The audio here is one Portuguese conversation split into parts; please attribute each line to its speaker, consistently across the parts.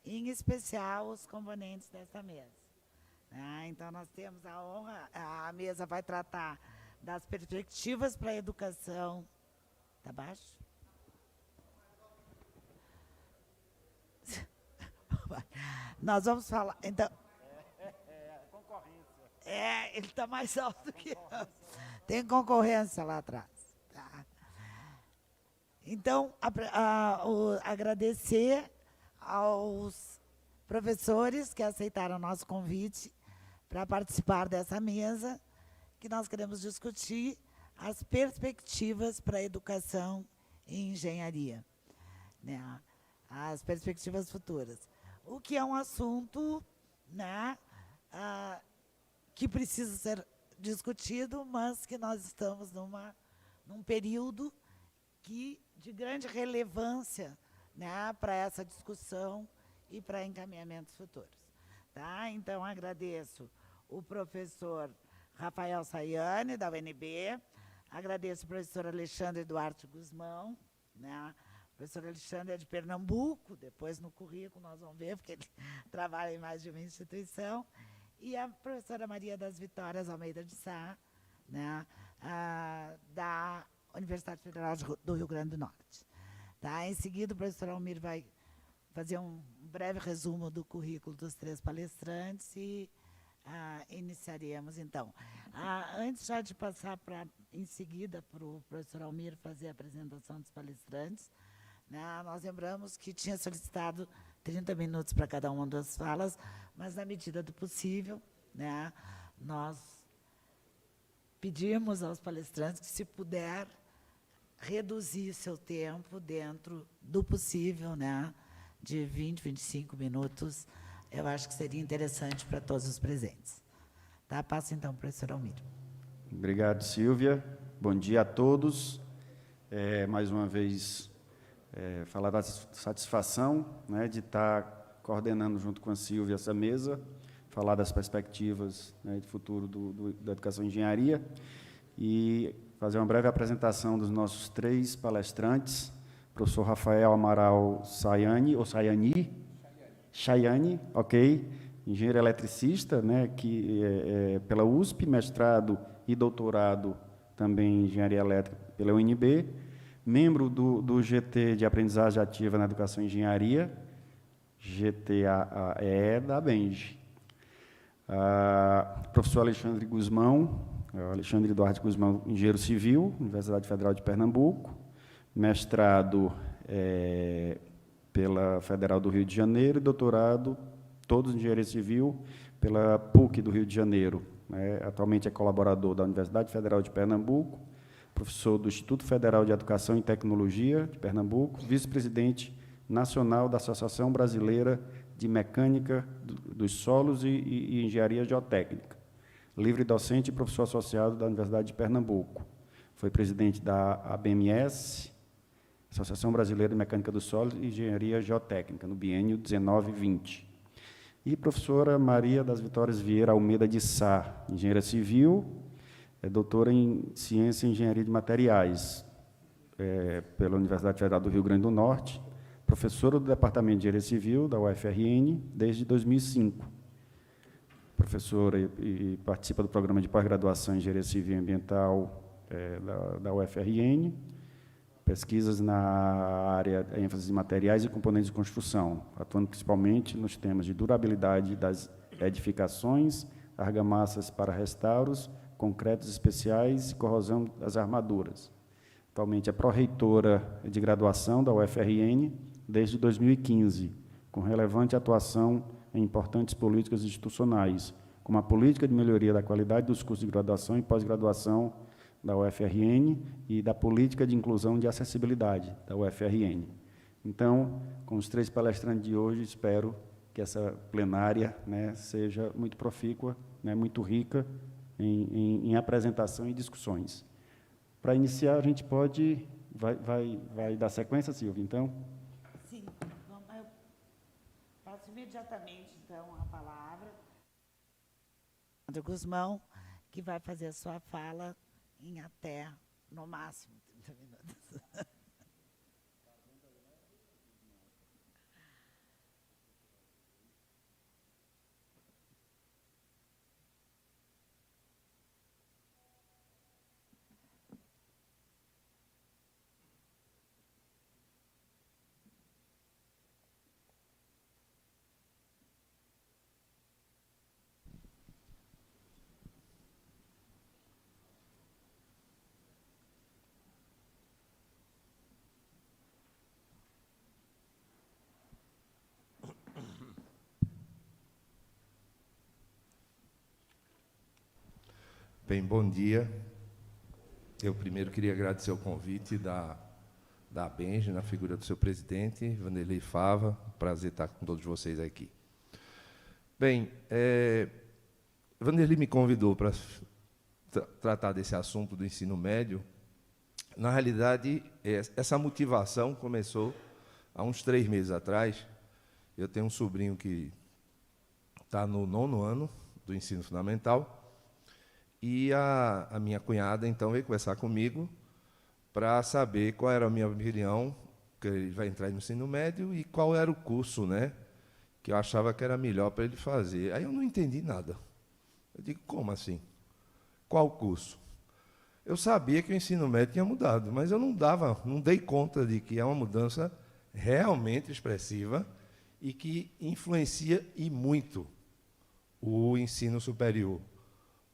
Speaker 1: em especial os componentes dessa mesa. Então, nós temos a honra, a mesa vai tratar das perspectivas para a educação. Está baixo? Nós vamos falar. Então, concorrência. Ele está mais alto que eu. Tem concorrência lá atrás. Tá? Então, agradecer aos professores que aceitaram o nosso convite para participar dessa mesa, que nós queremos discutir as perspectivas para a educação e engenharia, né? As perspectivas futuras. O que é um assunto, né, que precisa ser discutido, mas que nós estamos num período de grande relevância, né, para essa discussão e para encaminhamentos futuros. Tá? Então, agradeço o professor Rafael Sayane, da UNB, agradeço o professor Alexandre Duarte Guzmão, né? O professor Alexandre é de Pernambuco, depois no currículo nós vamos ver, porque ele trabalha em mais de uma instituição, e a professora Maria das Vitórias Almeida de Sá, né, da Universidade Federal do Rio Grande do Norte. Tá? Em seguida, o professor Almir vai fazer um breve resumo do currículo dos 3 palestrantes e iniciaremos, então. Antes já de passar, em seguida, para o professor Almir fazer a apresentação dos palestrantes, né, nós lembramos que tinha solicitado 30 minutos para cada uma das falas, mas, na medida do possível, né, nós pedimos aos palestrantes que, se puder, reduzir seu tempo dentro do possível, né, de 20, 25 minutos, eu acho que seria interessante para todos os presentes. Tá? Passo, então, para o professor Almir.
Speaker 2: Obrigado, Silvia. Bom dia a todos. Mais uma vez, falar da satisfação, né, de estar coordenando junto com a Silvia essa mesa, falar das perspectivas, né, de futuro da educação e engenharia, e fazer uma breve apresentação dos nossos 3 palestrantes, professor Rafael Amaral Sayane, ou Chayane, ok, engenheiro eletricista, né, que pela USP, mestrado e doutorado também em engenharia elétrica pela UNB, membro do GT de Aprendizagem Ativa na Educação e Engenharia, GTAE da BENJ. Professor Alexandre Guzmão, Alexandre Duarte Guzmão, engenheiro civil, Universidade Federal de Pernambuco, mestrado pela Federal do Rio de Janeiro e doutorado, todos em engenharia civil, pela PUC do Rio de Janeiro. Atualmente é colaborador da Universidade Federal de Pernambuco, professor do Instituto Federal de Educação e Tecnologia de Pernambuco, vice-presidente nacional da Associação Brasileira de Mecânica dos Solos e Engenharia Geotécnica, livre docente e professor associado da Universidade de Pernambuco. Foi presidente da ABMS, Associação Brasileira de Mecânica dos Solos e Engenharia Geotécnica, no biênio 19-20. E professora Maria das Vitórias Vieira Almeida de Sá, engenheira civil, doutora em Ciência e Engenharia de Materiais, pela Universidade Federal do Rio Grande do Norte, professora do Departamento de Engenharia Civil, da UFRN, desde 2005. Professora e participa do programa de pós-graduação em Engenharia Civil e Ambiental da UFRN, pesquisas na área de ênfase em materiais e componentes de construção, atuando principalmente nos temas de durabilidade das edificações, argamassas para restauros, concretos especiais e corrosão das armaduras. Atualmente é pró-reitora de graduação da UFRN desde 2015, com relevante atuação em importantes políticas institucionais, como a política de melhoria da qualidade dos cursos de graduação e pós-graduação da UFRN e da política de inclusão de acessibilidade da UFRN. Então, com os 3 palestrantes de hoje, espero que essa plenária, né, seja muito profícua, né, muito rica em apresentação e discussões. Para iniciar, a gente pode... Vai dar sequência, Silvia, então?
Speaker 1: Sim. Eu passo imediatamente, então, a palavra ao Guzmão, que vai fazer a sua fala em até, no máximo, 30 minutos.
Speaker 3: Bem, bom dia. Eu primeiro queria agradecer o convite da Abenj, na figura do seu presidente, Vanderlei Fava. Prazer estar com todos vocês aqui. Bem, Vanderlei me convidou para tratar desse assunto do ensino médio. Na realidade, essa motivação começou há uns 3 meses atrás. Eu tenho um sobrinho que está no 9º ano do ensino fundamental, e a minha cunhada, então, veio conversar comigo para saber qual era a minha opinião, que ele vai entrar no ensino médio, e qual era o curso, né, que eu achava que era melhor para ele fazer. Aí eu não entendi nada. Eu digo, como assim? Qual curso? Eu sabia que o ensino médio tinha mudado, mas eu não dei conta de que é uma mudança realmente expressiva e que influencia e muito o ensino superior,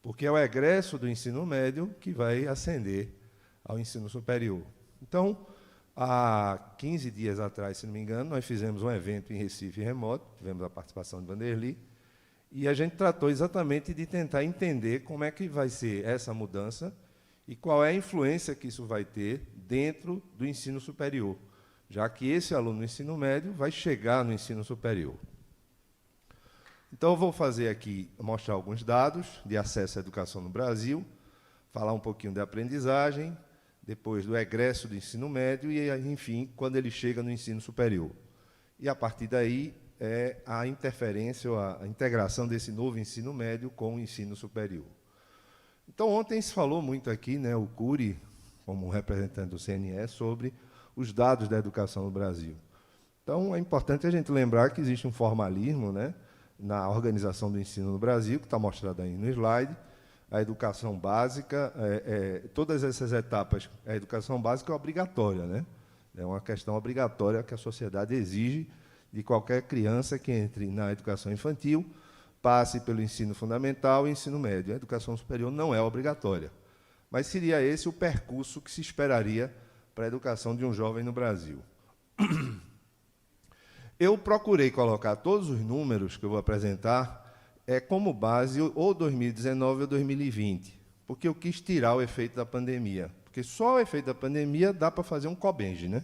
Speaker 3: porque é o egresso do ensino médio que vai ascender ao ensino superior. Então, há 15 dias atrás, se não me engano, nós fizemos um evento em Recife remoto, tivemos a participação de Vanderlei, e a gente tratou exatamente de tentar entender como é que vai ser essa mudança e qual é a influência que isso vai ter dentro do ensino superior, já que esse aluno do ensino médio vai chegar no ensino superior. Então, eu vou fazer aqui, mostrar alguns dados de acesso à educação no Brasil, falar um pouquinho da aprendizagem, depois do egresso do ensino médio e, enfim, quando ele chega no ensino superior. E, a partir daí, a interferência ou a integração desse novo ensino médio com o ensino superior. Então, ontem se falou muito aqui, né, o Cury, como representante do CNE, sobre os dados da educação no Brasil. Então, é importante a gente lembrar que existe um formalismo, né, na organização do ensino no Brasil, que está mostrado aí no slide. A educação básica, todas essas etapas, a educação básica é obrigatória, né? É uma questão obrigatória que a sociedade exige de qualquer criança que entre na educação infantil, passe pelo ensino fundamental e ensino médio. A educação superior não é obrigatória, mas seria esse o percurso que se esperaria para a educação de um jovem no Brasil. Eu procurei colocar todos os números que eu vou apresentar como base ou 2019 ou 2020, porque eu quis tirar o efeito da pandemia, porque só o efeito da pandemia dá para fazer um Cobenj, né?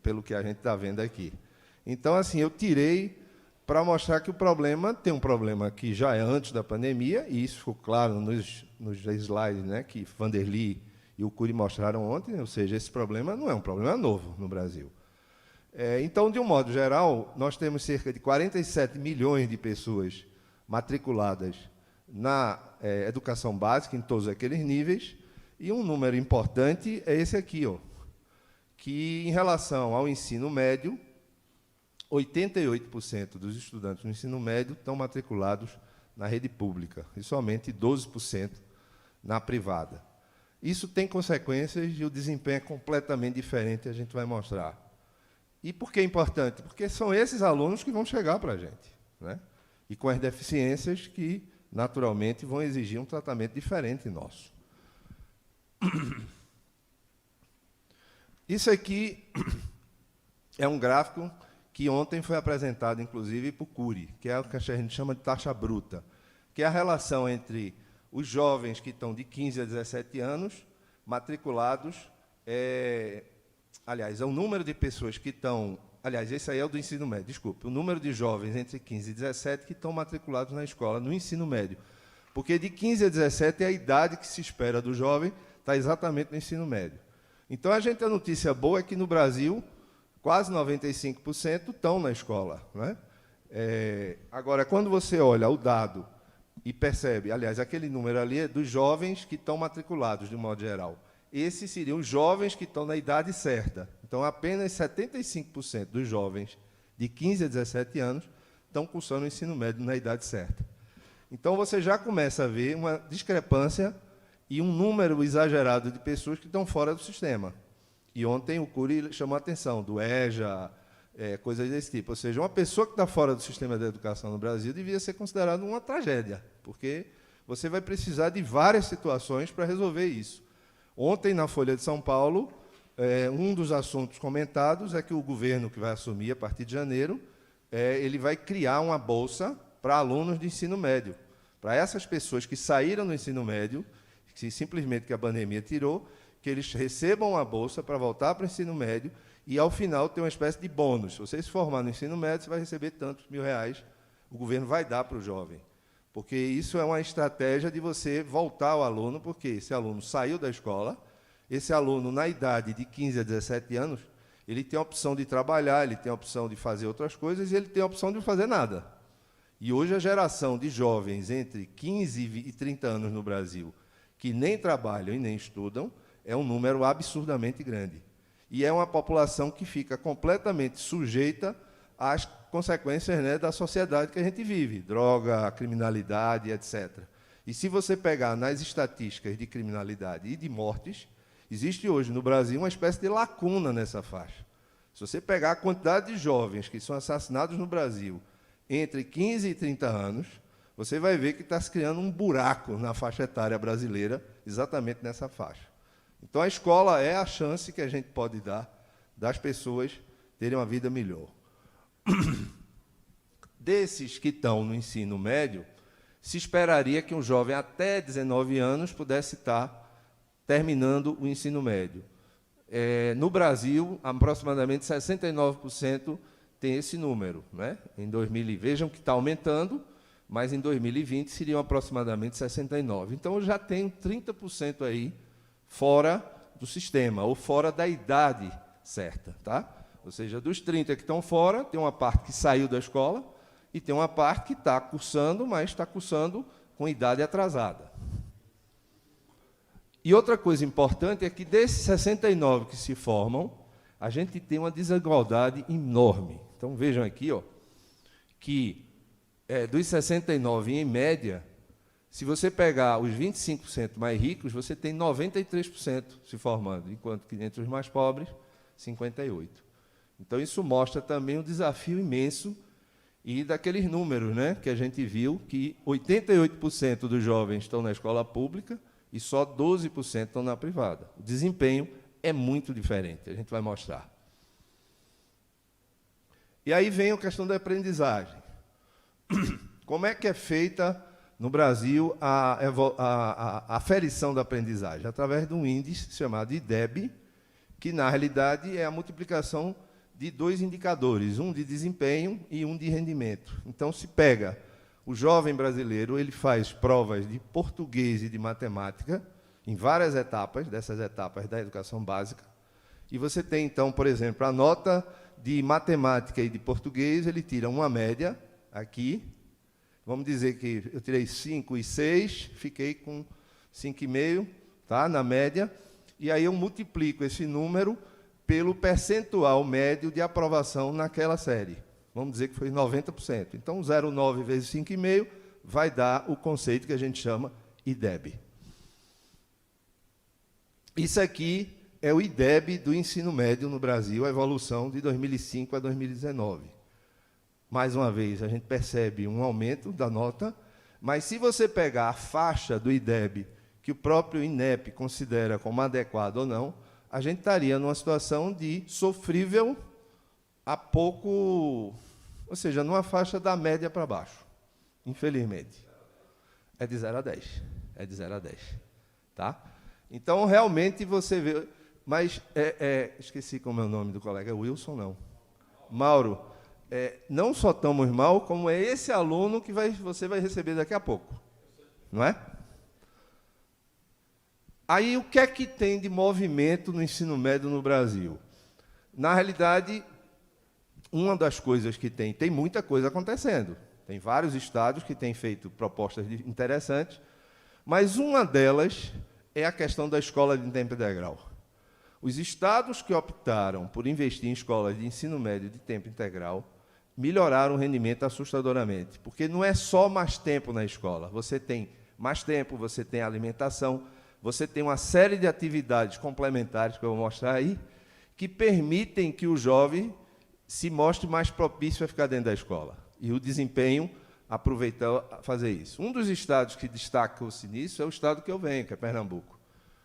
Speaker 3: Pelo que a gente está vendo aqui. Então, assim, eu tirei para mostrar que o problema tem um problema que já é antes da pandemia, e isso ficou claro nos slides, né, que Vanderlei e o Cury mostraram ontem, ou seja, esse problema não é um problema novo no Brasil. Então, de um modo geral, nós temos cerca de 47 milhões de pessoas matriculadas na educação básica, em todos aqueles níveis, e um número importante é esse aqui, ó, que, em relação ao ensino médio, 88% dos estudantes no ensino médio estão matriculados na rede pública, e somente 12% na privada. Isso tem consequências e o desempenho é completamente diferente, a gente vai mostrar. E por que é importante? Porque são esses alunos que vão chegar para a gente, né? E com as deficiências que, naturalmente, vão exigir um tratamento diferente nosso. Isso aqui é um gráfico que ontem foi apresentado, inclusive, por Cury, que é o que a gente chama de taxa bruta, que é a relação entre os jovens que estão de 15 a 17 anos, matriculados, aliás, é o número de pessoas que estão... Aliás, esse aí é o do ensino médio, desculpe. O número de jovens entre 15 e 17 que estão matriculados na escola, no ensino médio. Porque de 15 a 17 é a idade que se espera do jovem, está exatamente no ensino médio. Então, a notícia boa é que, no Brasil, quase 95% estão na escola, né? Agora, quando você olha o dado e percebe, aliás, aquele número ali é dos jovens que estão matriculados, de um modo geral. Esses seriam os jovens que estão na idade certa. Então, apenas 75% dos jovens de 15 a 17 anos estão cursando o ensino médio na idade certa. Então, você já começa a ver uma discrepância e um número exagerado de pessoas que estão fora do sistema. E ontem o Cury chamou a atenção, do EJA, coisas desse tipo. Ou seja, uma pessoa que está fora do sistema da educação no Brasil devia ser considerada uma tragédia, porque você vai precisar de várias situações para resolver isso. Ontem, na Folha de São Paulo, um dos assuntos comentados é que o governo, que vai assumir a partir de janeiro, ele vai criar uma bolsa para alunos de ensino médio, Para essas pessoas que saíram do ensino médio, que simplesmente que a pandemia tirou, que eles recebam a bolsa para voltar para o ensino médio e, ao final, ter uma espécie de bônus. Se você se formar no ensino médio, você vai receber tantos R$ 1.000, o governo vai dar para o jovem. Porque isso é uma estratégia de você voltar ao aluno, porque esse aluno saiu da escola, esse aluno, na idade de 15 a 17 anos, ele tem a opção de trabalhar, ele tem a opção de fazer outras coisas e ele tem a opção de não fazer nada. E hoje a geração de jovens entre 15 e 30 anos no Brasil, que nem trabalham e nem estudam, é um número absurdamente grande. E é uma população que fica completamente sujeita às consequências, né, da sociedade que a gente vive, droga, criminalidade, etc. E se você pegar nas estatísticas de criminalidade e de mortes, existe hoje no Brasil uma espécie de lacuna nessa faixa. Se você pegar a quantidade de jovens que são assassinados no Brasil entre 15 e 30 anos, você vai ver que está se criando um buraco na faixa etária brasileira, exatamente nessa faixa. Então, a escola é a chance que a gente pode dar das pessoas terem uma vida melhor. Desses que estão no ensino médio, se esperaria que um jovem até 19 anos pudesse estar terminando o ensino médio. No Brasil, aproximadamente 69% tem esse número, né? Em 2000, vejam que está aumentando, mas em 2020 seriam aproximadamente 69%. Então, eu já tenho 30% aí fora do sistema, ou fora da idade certa, tá? Ou seja, dos 30 que estão fora, tem uma parte que saiu da escola e tem uma parte que está cursando, mas está cursando com idade atrasada. E outra coisa importante é que desses 69 que se formam, a gente tem uma desigualdade enorme. Então, vejam aqui, ó, que dos 69, em média, se você pegar os 25% mais ricos, você tem 93% se formando, enquanto que entre os mais pobres, 58%. Então, isso mostra também um desafio imenso e daqueles números, né, que a gente viu, que 88% dos jovens estão na escola pública e só 12% estão na privada. O desempenho é muito diferente, a gente vai mostrar. E aí vem a questão da aprendizagem. Como é que é feita no Brasil a aferição da aprendizagem? Através de um índice chamado IDEB, que, na realidade, é a multiplicação de dois indicadores, um de desempenho e um de rendimento. Então, se pega o jovem brasileiro, ele faz provas de português e de matemática, em várias etapas, dessas etapas da educação básica, e você tem, então, por exemplo, a nota de matemática e de português, ele tira uma média, aqui, vamos dizer que eu tirei 5 e 6, fiquei com 5,5, tá, na média, e aí eu multiplico esse número pelo percentual médio de aprovação naquela série. Vamos dizer que foi 90%. Então, 0,9 vezes 5,5 vai dar o conceito que a gente chama IDEB. Isso aqui é o IDEB do ensino médio no Brasil, a evolução de 2005 a 2019. Mais uma vez, a gente percebe um aumento da nota, mas se você pegar a faixa do IDEB, que o próprio INEP considera como adequada ou não, a gente estaria numa situação de sofrível a pouco, ou seja, numa faixa da média para baixo, infelizmente. É de 0 a 10. É de 0 a 10. Tá? Então, realmente, você vê... Mas, esqueci como é o nome do colega, Wilson, não. Mauro, não só estamos mal, como é esse aluno que você vai receber daqui a pouco. Não é? Aí, o que é que tem de movimento no ensino médio no Brasil? Na realidade, uma das coisas que tem muita coisa acontecendo. Tem vários estados que têm feito propostas interessantes, mas uma delas é a questão da escola de tempo integral. Os estados que optaram por investir em escolas de ensino médio de tempo integral melhoraram o rendimento assustadoramente, porque não é só mais tempo na escola, você tem mais tempo, você tem alimentação, você tem uma série de atividades complementares, que eu vou mostrar aí, que permitem que o jovem se mostre mais propício a ficar dentro da escola. E o desempenho aproveitar a fazer isso. Um dos estados que destacam-se nisso é o estado que eu venho, que é Pernambuco.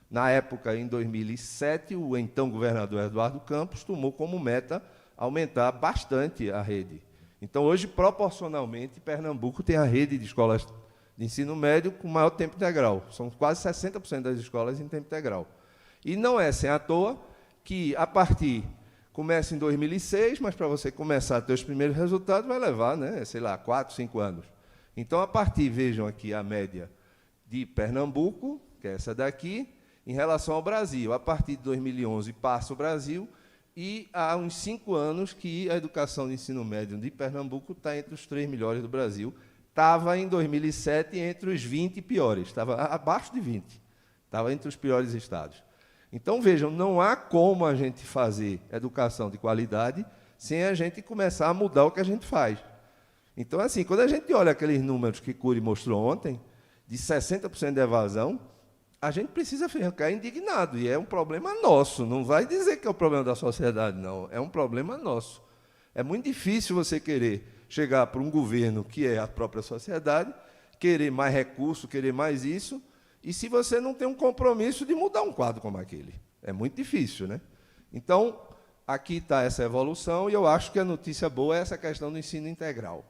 Speaker 3: Na época, em 2007, o então governador Eduardo Campos tomou como meta aumentar bastante a rede. Então, hoje, proporcionalmente, Pernambuco tem a rede de escolas de ensino médio com maior tempo integral. São quase 60% das escolas em tempo integral. E não é sem à toa que, a partir, começa em 2006, mas para você começar a ter os primeiros resultados vai levar, né, sei lá, 4, 5 anos. Então, a partir, vejam aqui a média de Pernambuco, que é essa daqui, em relação ao Brasil. A partir de 2011 passa o Brasil, e há uns 5 anos que a educação de ensino médio de Pernambuco está entre os 3 melhores do Brasil. Estava, em 2007, entre os 20 piores, estava abaixo de 20, estava entre os piores estados. Então, vejam, não há como a gente fazer educação de qualidade sem a gente começar a mudar o que a gente faz. Então, assim, quando a gente olha aqueles números que Cury mostrou ontem, de 60% de evasão, a gente precisa ficar indignado, e é um problema nosso, não vai dizer que é o problema da sociedade, não, é um problema nosso. É muito difícil você querer chegar para um governo, que é a própria sociedade, querer mais recurso, querer mais isso, e se você não tem um compromisso de mudar um quadro como aquele. É muito difícil, né? Então, aqui está essa evolução, e eu acho que a notícia boa é essa questão do ensino integral.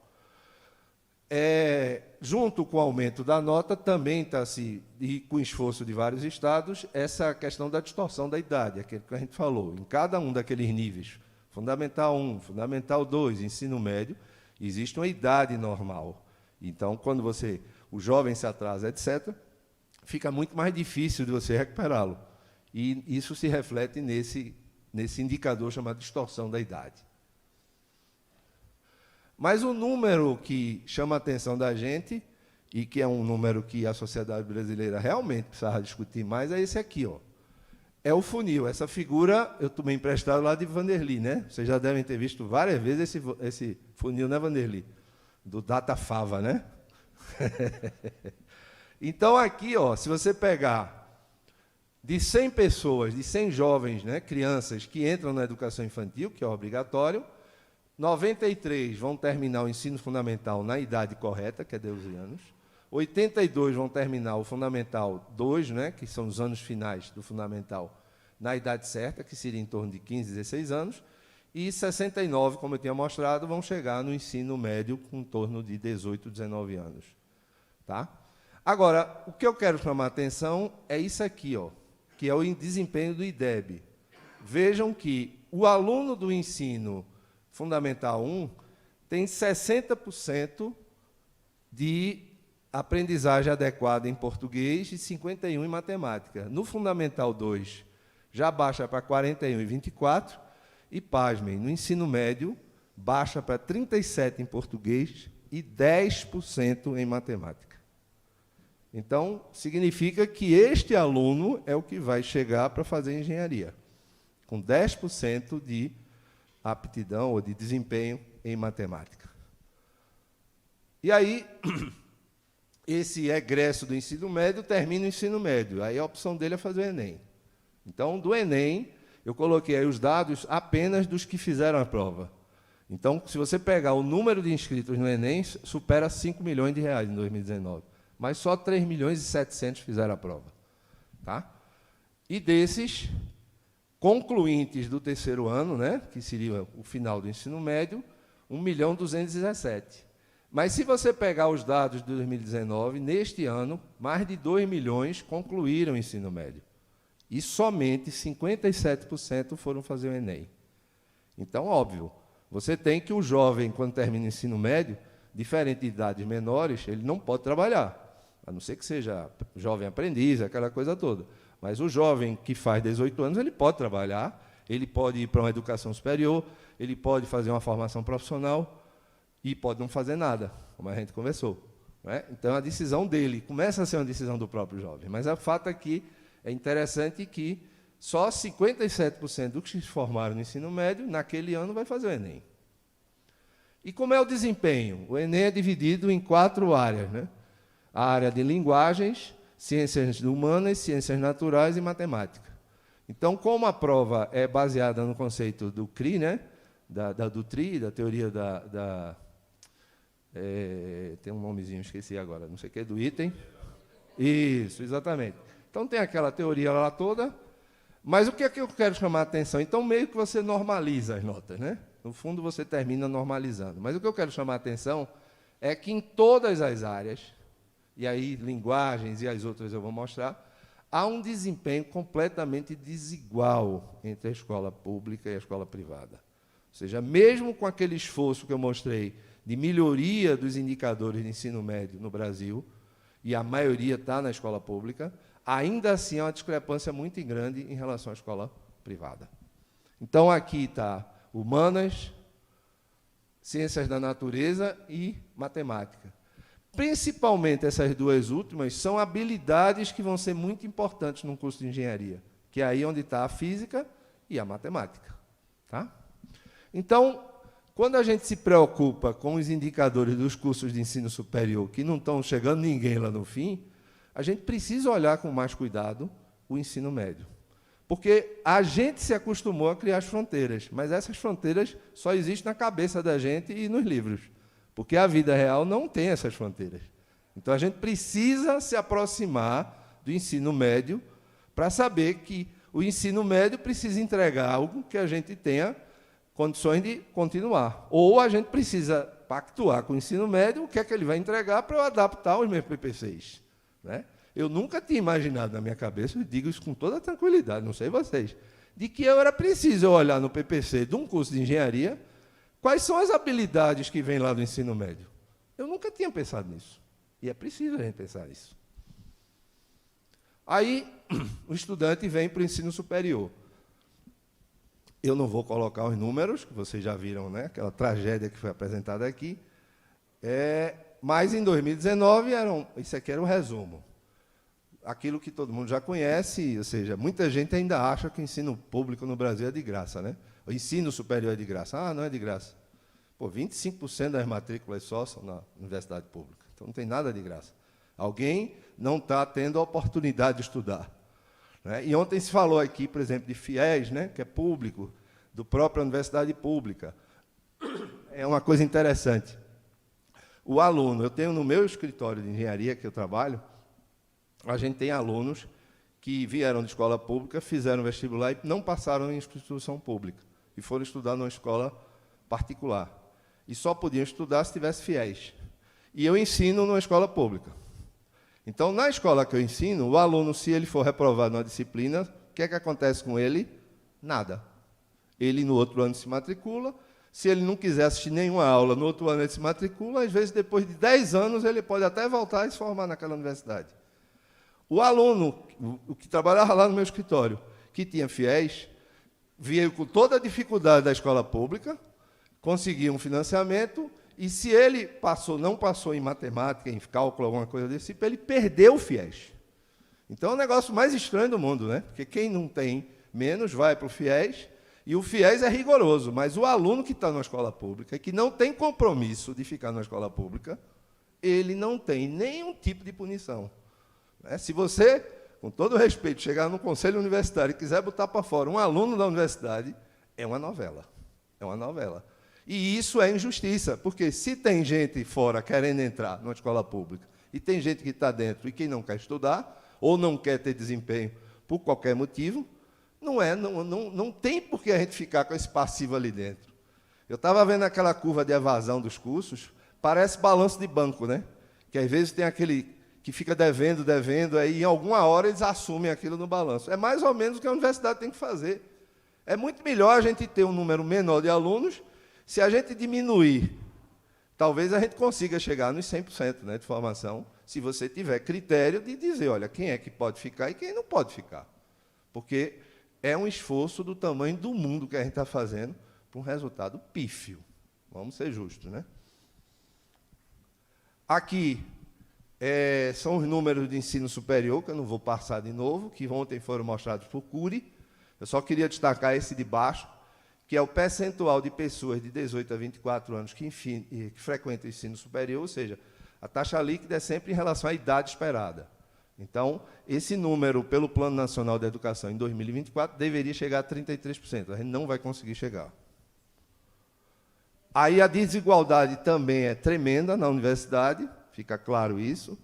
Speaker 3: Junto com o aumento da nota, também está-se, e com o esforço de vários estados, essa questão da distorção da idade, aquilo que a gente falou. Em cada um daqueles níveis, Fundamental 1, Fundamental 2, ensino médio, existe uma idade normal. Então, quando o jovem se atrasa, etc., fica muito mais difícil de você recuperá-lo. E isso se reflete nesse indicador chamado distorção da idade. Mas o número que chama a atenção da gente, e que é um número que a sociedade brasileira realmente precisava discutir mais, é esse aqui, ó. É o funil. Essa figura eu tomei emprestado lá de Vanderly, né? Vocês já devem ter visto várias vezes esse funil, né, Vanderly? Do Datafava, né? Então, aqui, ó, se você pegar de 100 pessoas, de 100 jovens, né, crianças que entram na educação infantil, que é obrigatório, 93 vão terminar o ensino fundamental na idade correta, que é 12 anos. 82 vão terminar o Fundamental 2, né, que são os anos finais do Fundamental, na idade certa, que seria em torno de 15, 16 anos. E 69, como eu tinha mostrado, vão chegar no ensino médio com em torno de 18, 19 anos. Tá? Agora, o que eu quero chamar a atenção é isso aqui, ó, que é o desempenho do IDEB. Vejam que o aluno do ensino Fundamental 1 tem 60% de aprendizagem adequada em português e 51% em matemática. No Fundamental 2, já baixa para 41% e 24%, e, pasmem, no ensino médio, baixa para 37% em português e 10% em matemática. Então, significa que este aluno é o que vai chegar para fazer engenharia, com 10% de aptidão ou de desempenho em matemática. E aí, esse egresso do ensino médio termina o ensino médio. Aí a opção dele é fazer o Enem. Então, do Enem, eu coloquei aí os dados apenas dos que fizeram a prova. Então, se você pegar o número de inscritos no Enem, supera 5 milhões de reais em 2019. Mas só 3 milhões e 700 fizeram a prova. Tá? E desses concluintes do terceiro ano, né, que seria o final do ensino médio, 1.217.000. Mas, se você pegar os dados de 2019, neste ano, mais de 2 milhões concluíram o ensino médio. E somente 57% foram fazer o Enem. Então, óbvio, você tem que o jovem, quando termina o ensino médio, diferente de idades menores, ele não pode trabalhar, a não ser que seja jovem aprendiz, aquela coisa toda. Mas o jovem que faz 18 anos, ele pode trabalhar, ele pode ir para uma educação superior, ele pode fazer uma formação profissional, e pode não fazer nada, como a gente conversou. Né? Então, a decisão dele começa a ser uma decisão do próprio jovem. Mas o fato é que é interessante que só 57% dos que se formaram no ensino médio, naquele ano, vai fazer o Enem. E como é o desempenho? O Enem é dividido em 4 áreas. Né? A área de linguagens, ciências humanas, ciências naturais e matemática. Então, como a prova é baseada no conceito do CRI, né? do TRI, da teoria tem um nomezinho, esqueci agora, não sei o que, do item. Isso, exatamente. Então, tem aquela teoria lá toda, mas o que é que eu quero chamar a atenção? Então, meio que você normaliza as notas, né? No fundo, você termina normalizando. Mas o que eu quero chamar a atenção é que, em todas as áreas, e aí linguagens e as outras eu vou mostrar, há um desempenho completamente desigual entre a escola pública e a escola privada. Ou seja, mesmo com aquele esforço que eu mostrei de melhoria dos indicadores de ensino médio no Brasil, e a maioria está na escola pública, ainda assim há uma discrepância muito grande em relação à escola privada. Então, aqui está humanas, ciências da natureza e matemática. Principalmente essas duas últimas são habilidades que vão ser muito importantes num curso de engenharia, que é aí onde está a física e a matemática. Tá? Então, quando a gente se preocupa com os indicadores dos cursos de ensino superior, que não estão chegando ninguém lá no fim, a gente precisa olhar com mais cuidado o ensino médio. Porque a gente se acostumou a criar as fronteiras, mas essas fronteiras só existem na cabeça da gente e nos livros, porque a vida real não tem essas fronteiras. Então, a gente precisa se aproximar do ensino médio para saber que o ensino médio precisa entregar algo que a gente tenha condições de continuar. Ou a gente precisa pactuar com o ensino médio o que é que ele vai entregar para eu adaptar aos meus PPCs. Né? Eu nunca tinha imaginado na minha cabeça, eu digo isso com toda tranquilidade, não sei vocês, de que eu era preciso olhar no PPC de um curso de engenharia quais são as habilidades que vêm lá do ensino médio. Eu nunca tinha pensado nisso. E é preciso a gente pensar nisso. Aí, o estudante vem para o ensino superior. Eu não vou colocar os números, que vocês já viram, né? Aquela tragédia que foi apresentada aqui. Mas, em 2019, isso aqui era um resumo. Aquilo que todo mundo já conhece, ou seja, muita gente ainda acha que o ensino público no Brasil é de graça, né? O ensino superior é de graça. Ah, não é de graça. Pô, 25% das matrículas só são na universidade pública. Então, não tem nada de graça. Alguém não está tendo a oportunidade de estudar. Né? E ontem se falou aqui, por exemplo, de FIES, né, que é público, do própria universidade pública. É uma coisa interessante. O aluno, eu tenho no meu escritório de engenharia que eu trabalho, a gente tem alunos que vieram de escola pública, fizeram vestibular e não passaram em instituição pública, e foram estudar numa escola particular. E só podiam estudar se tivesse FIES. E eu ensino numa escola pública. Então, na escola que eu ensino, o aluno, se ele for reprovado numa disciplina, o que é que acontece com ele? Nada. Ele, no outro ano, se matricula. Se ele não quiser assistir nenhuma aula, no outro ano ele se matricula. Às vezes, depois de 10 anos, ele pode até voltar e se formar naquela universidade. O aluno, o que trabalhava lá no meu escritório, que tinha FIES, veio com toda a dificuldade da escola pública, conseguiu um financiamento, e se ele não passou em matemática, em cálculo, alguma coisa desse tipo, ele perdeu o FIES. Então, é o negócio mais estranho do mundo, né? Porque quem não tem menos vai para o FIES, e o FIES é rigoroso, mas o aluno que está numa escola pública, que não tem compromisso de ficar numa escola pública, ele não tem nenhum tipo de punição. Se você, com todo respeito, chegar no conselho universitário e quiser botar para fora um aluno da universidade, é uma novela. É uma novela. E isso é injustiça, porque se tem gente fora querendo entrar numa escola pública e tem gente que está dentro e que não quer estudar ou não quer ter desempenho por qualquer motivo, não tem por que a gente ficar com esse passivo ali dentro. Eu estava vendo aquela curva de evasão dos cursos, parece balanço de banco, né? Que às vezes tem aquele que fica devendo, aí em alguma hora eles assumem aquilo no balanço. É mais ou menos o que a universidade tem que fazer. É muito melhor a gente ter um número menor de alunos. Se a gente diminuir, talvez a gente consiga chegar nos 100%, né, de formação, se você tiver critério de dizer, olha, quem é que pode ficar e quem não pode ficar. Porque é um esforço do tamanho do mundo que a gente está fazendo para um resultado pífio. Vamos ser justos, né? Aqui são os números de ensino superior, que eu não vou passar de novo, que ontem foram mostrados por Cury. Eu só queria destacar esse de baixo, que é o percentual de pessoas de 18 a 24 anos que frequentam o ensino superior, ou seja, a taxa líquida é sempre em relação à idade esperada. Então, esse número, pelo Plano Nacional de Educação, em 2024, deveria chegar a 33%. A gente não vai conseguir chegar. Aí a desigualdade também é tremenda na universidade, fica claro isso.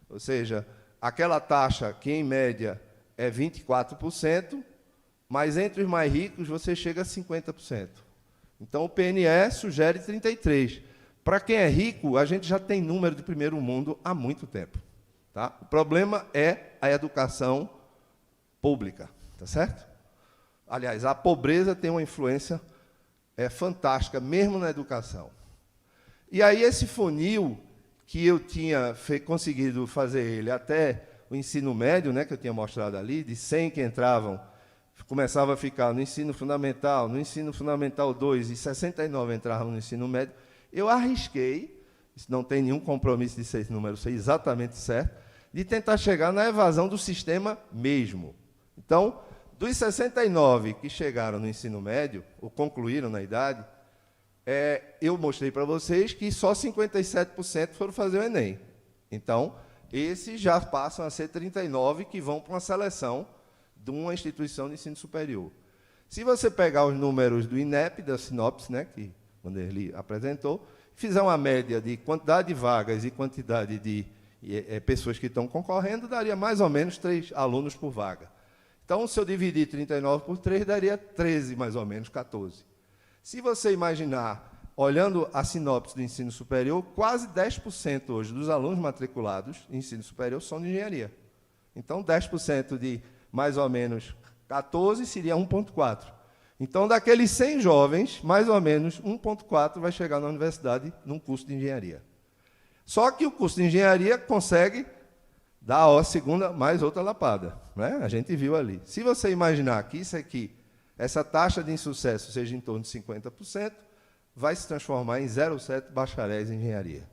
Speaker 3: Ou seja, aquela taxa que, em média, é 24%, mas entre os mais ricos você chega a 50%. Então, o PNE sugere 33%. Para quem é rico, a gente já tem número de primeiro mundo há muito tempo. Tá? O problema é a educação pública, tá certo? Aliás, a pobreza tem uma influência fantástica, mesmo na educação. E aí esse funil, que eu tinha conseguido fazer ele até o ensino médio, né, que eu tinha mostrado ali, de 100 que entravam, começava a ficar no ensino fundamental 2, e 69 entravam no ensino médio, eu arrisquei, não tem nenhum compromisso de ser esse número ser exatamente certo, de tentar chegar na evasão do sistema mesmo. Então, dos 69 que chegaram no ensino médio, ou concluíram na idade, eu mostrei para vocês que só 57% foram fazer o Enem. Então, esses já passam a ser 39 que vão para uma seleção de uma instituição de ensino superior. Se você pegar os números do INEP, da sinopse, né, que quando ele apresentou, fizer uma média de quantidade de vagas e quantidade de pessoas que estão concorrendo, daria mais ou menos 3 alunos por vaga. Então, se eu dividir 39 por 3, daria 13, mais ou menos, 14. Se você imaginar, olhando a sinopse do ensino superior, quase 10% hoje dos alunos matriculados em ensino superior são de engenharia. Então, 10% de mais ou menos 14 seria 1,4. Então, daqueles 100 jovens, mais ou menos 1,4 vai chegar na universidade num curso de engenharia. Só que o curso de engenharia consegue dar a segunda mais outra lapada, né? A gente viu ali. Se você imaginar que isso aqui, essa taxa de insucesso seja em torno de 50%, vai se transformar em 0,7 bacharéis em engenharia.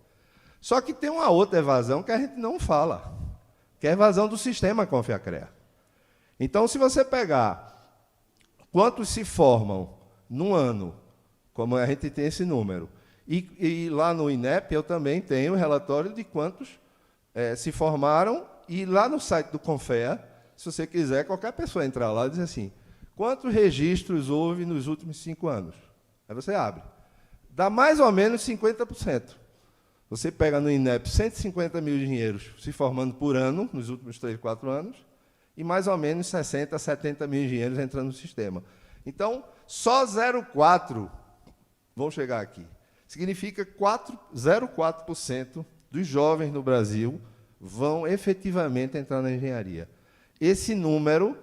Speaker 3: Só que tem uma outra evasão que a gente não fala, que é a evasão do sistema Confiacrea. Então, se você pegar quantos se formam num ano, como a gente tem esse número, e lá no INEP eu também tenho o relatório de quantos se formaram, e lá no site do Confea, se você quiser, qualquer pessoa entrar lá e dizer assim, quantos registros houve nos últimos 5 anos? Aí você abre. Dá mais ou menos 50%. Você pega no INEP 150 mil engenheiros se formando por ano, nos últimos 3, 4 anos, e mais ou menos 60, 70 mil engenheiros entrando no sistema. Então, só 0,4 vão chegar aqui. Significa 0,4% dos jovens no Brasil vão efetivamente entrar na engenharia. Esse número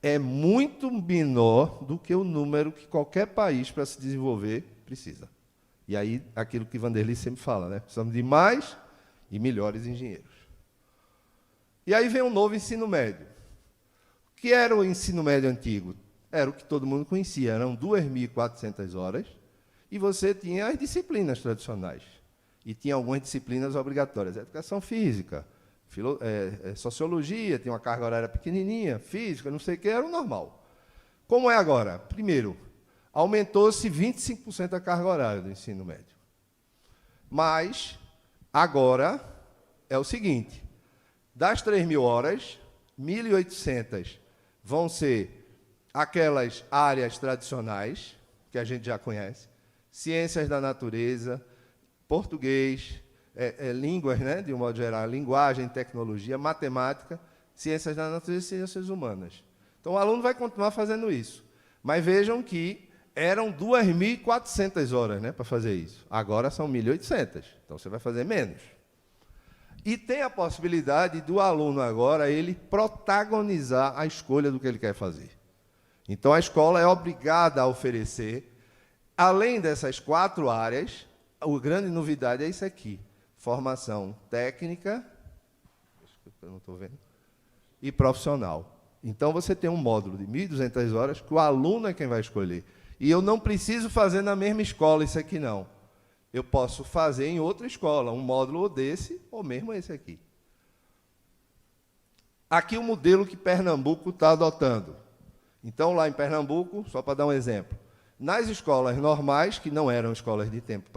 Speaker 3: é muito menor do que o número que qualquer país, para se desenvolver, precisa. E aí, aquilo que Vanderlei sempre fala, né? Precisamos de mais e melhores engenheiros. E aí vem um novo ensino médio. O que era o ensino médio antigo? Era o que todo mundo conhecia, eram 2.400 horas, e você tinha as disciplinas tradicionais. E tinha algumas disciplinas obrigatórias. Educação física, sociologia, tinha uma carga horária pequenininha, física, não sei o que, era o normal. Como é agora? Primeiro, aumentou-se 25% a carga horária do ensino médio. Mas, agora, é o seguinte, das 3.000 horas, 1.800 vão ser aquelas áreas tradicionais, que a gente já conhece, ciências da natureza, português, línguas, né, de um modo geral, linguagem, tecnologia, matemática, ciências da natureza e ciências humanas. Então, o aluno vai continuar fazendo isso. Mas vejam que eram 2.400 horas, né, para fazer isso. Agora são 1.800. Então, você vai fazer menos. E tem a possibilidade do aluno agora ele protagonizar a escolha do que ele quer fazer. Então, a escola é obrigada a oferecer, além dessas 4 áreas, a grande novidade é isso aqui, formação técnica, eu não estou vendo, e profissional. Então, você tem um módulo de 1.200 horas que o aluno é quem vai escolher. E eu não preciso fazer na mesma escola isso aqui, não. Eu posso fazer em outra escola, um módulo desse, ou mesmo esse aqui. Aqui o modelo que Pernambuco está adotando. Então, lá em Pernambuco, só para dar um exemplo, nas escolas normais, que não eram escolas de tempo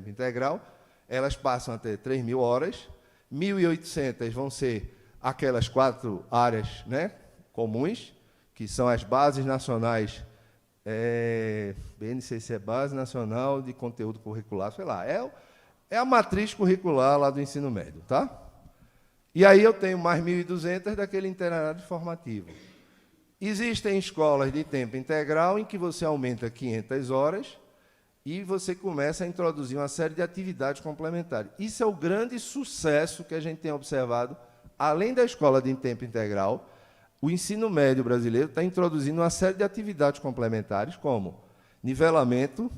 Speaker 3: integral, elas passam a ter 3.000 horas, 1.800 vão ser aquelas 4 áreas, né, comuns, que são as bases nacionais, BNCC é Base Nacional de Conteúdo Curricular, sei lá, é a matriz curricular lá do ensino médio, tá? E aí eu tenho mais 1.200 daquele itinerário formativo. Existem escolas de tempo integral em que você aumenta 500 horas e você começa a introduzir uma série de atividades complementares. Isso é o grande sucesso que a gente tem observado além da escola de tempo integral, o ensino médio brasileiro está introduzindo uma série de atividades complementares, como nivelamento,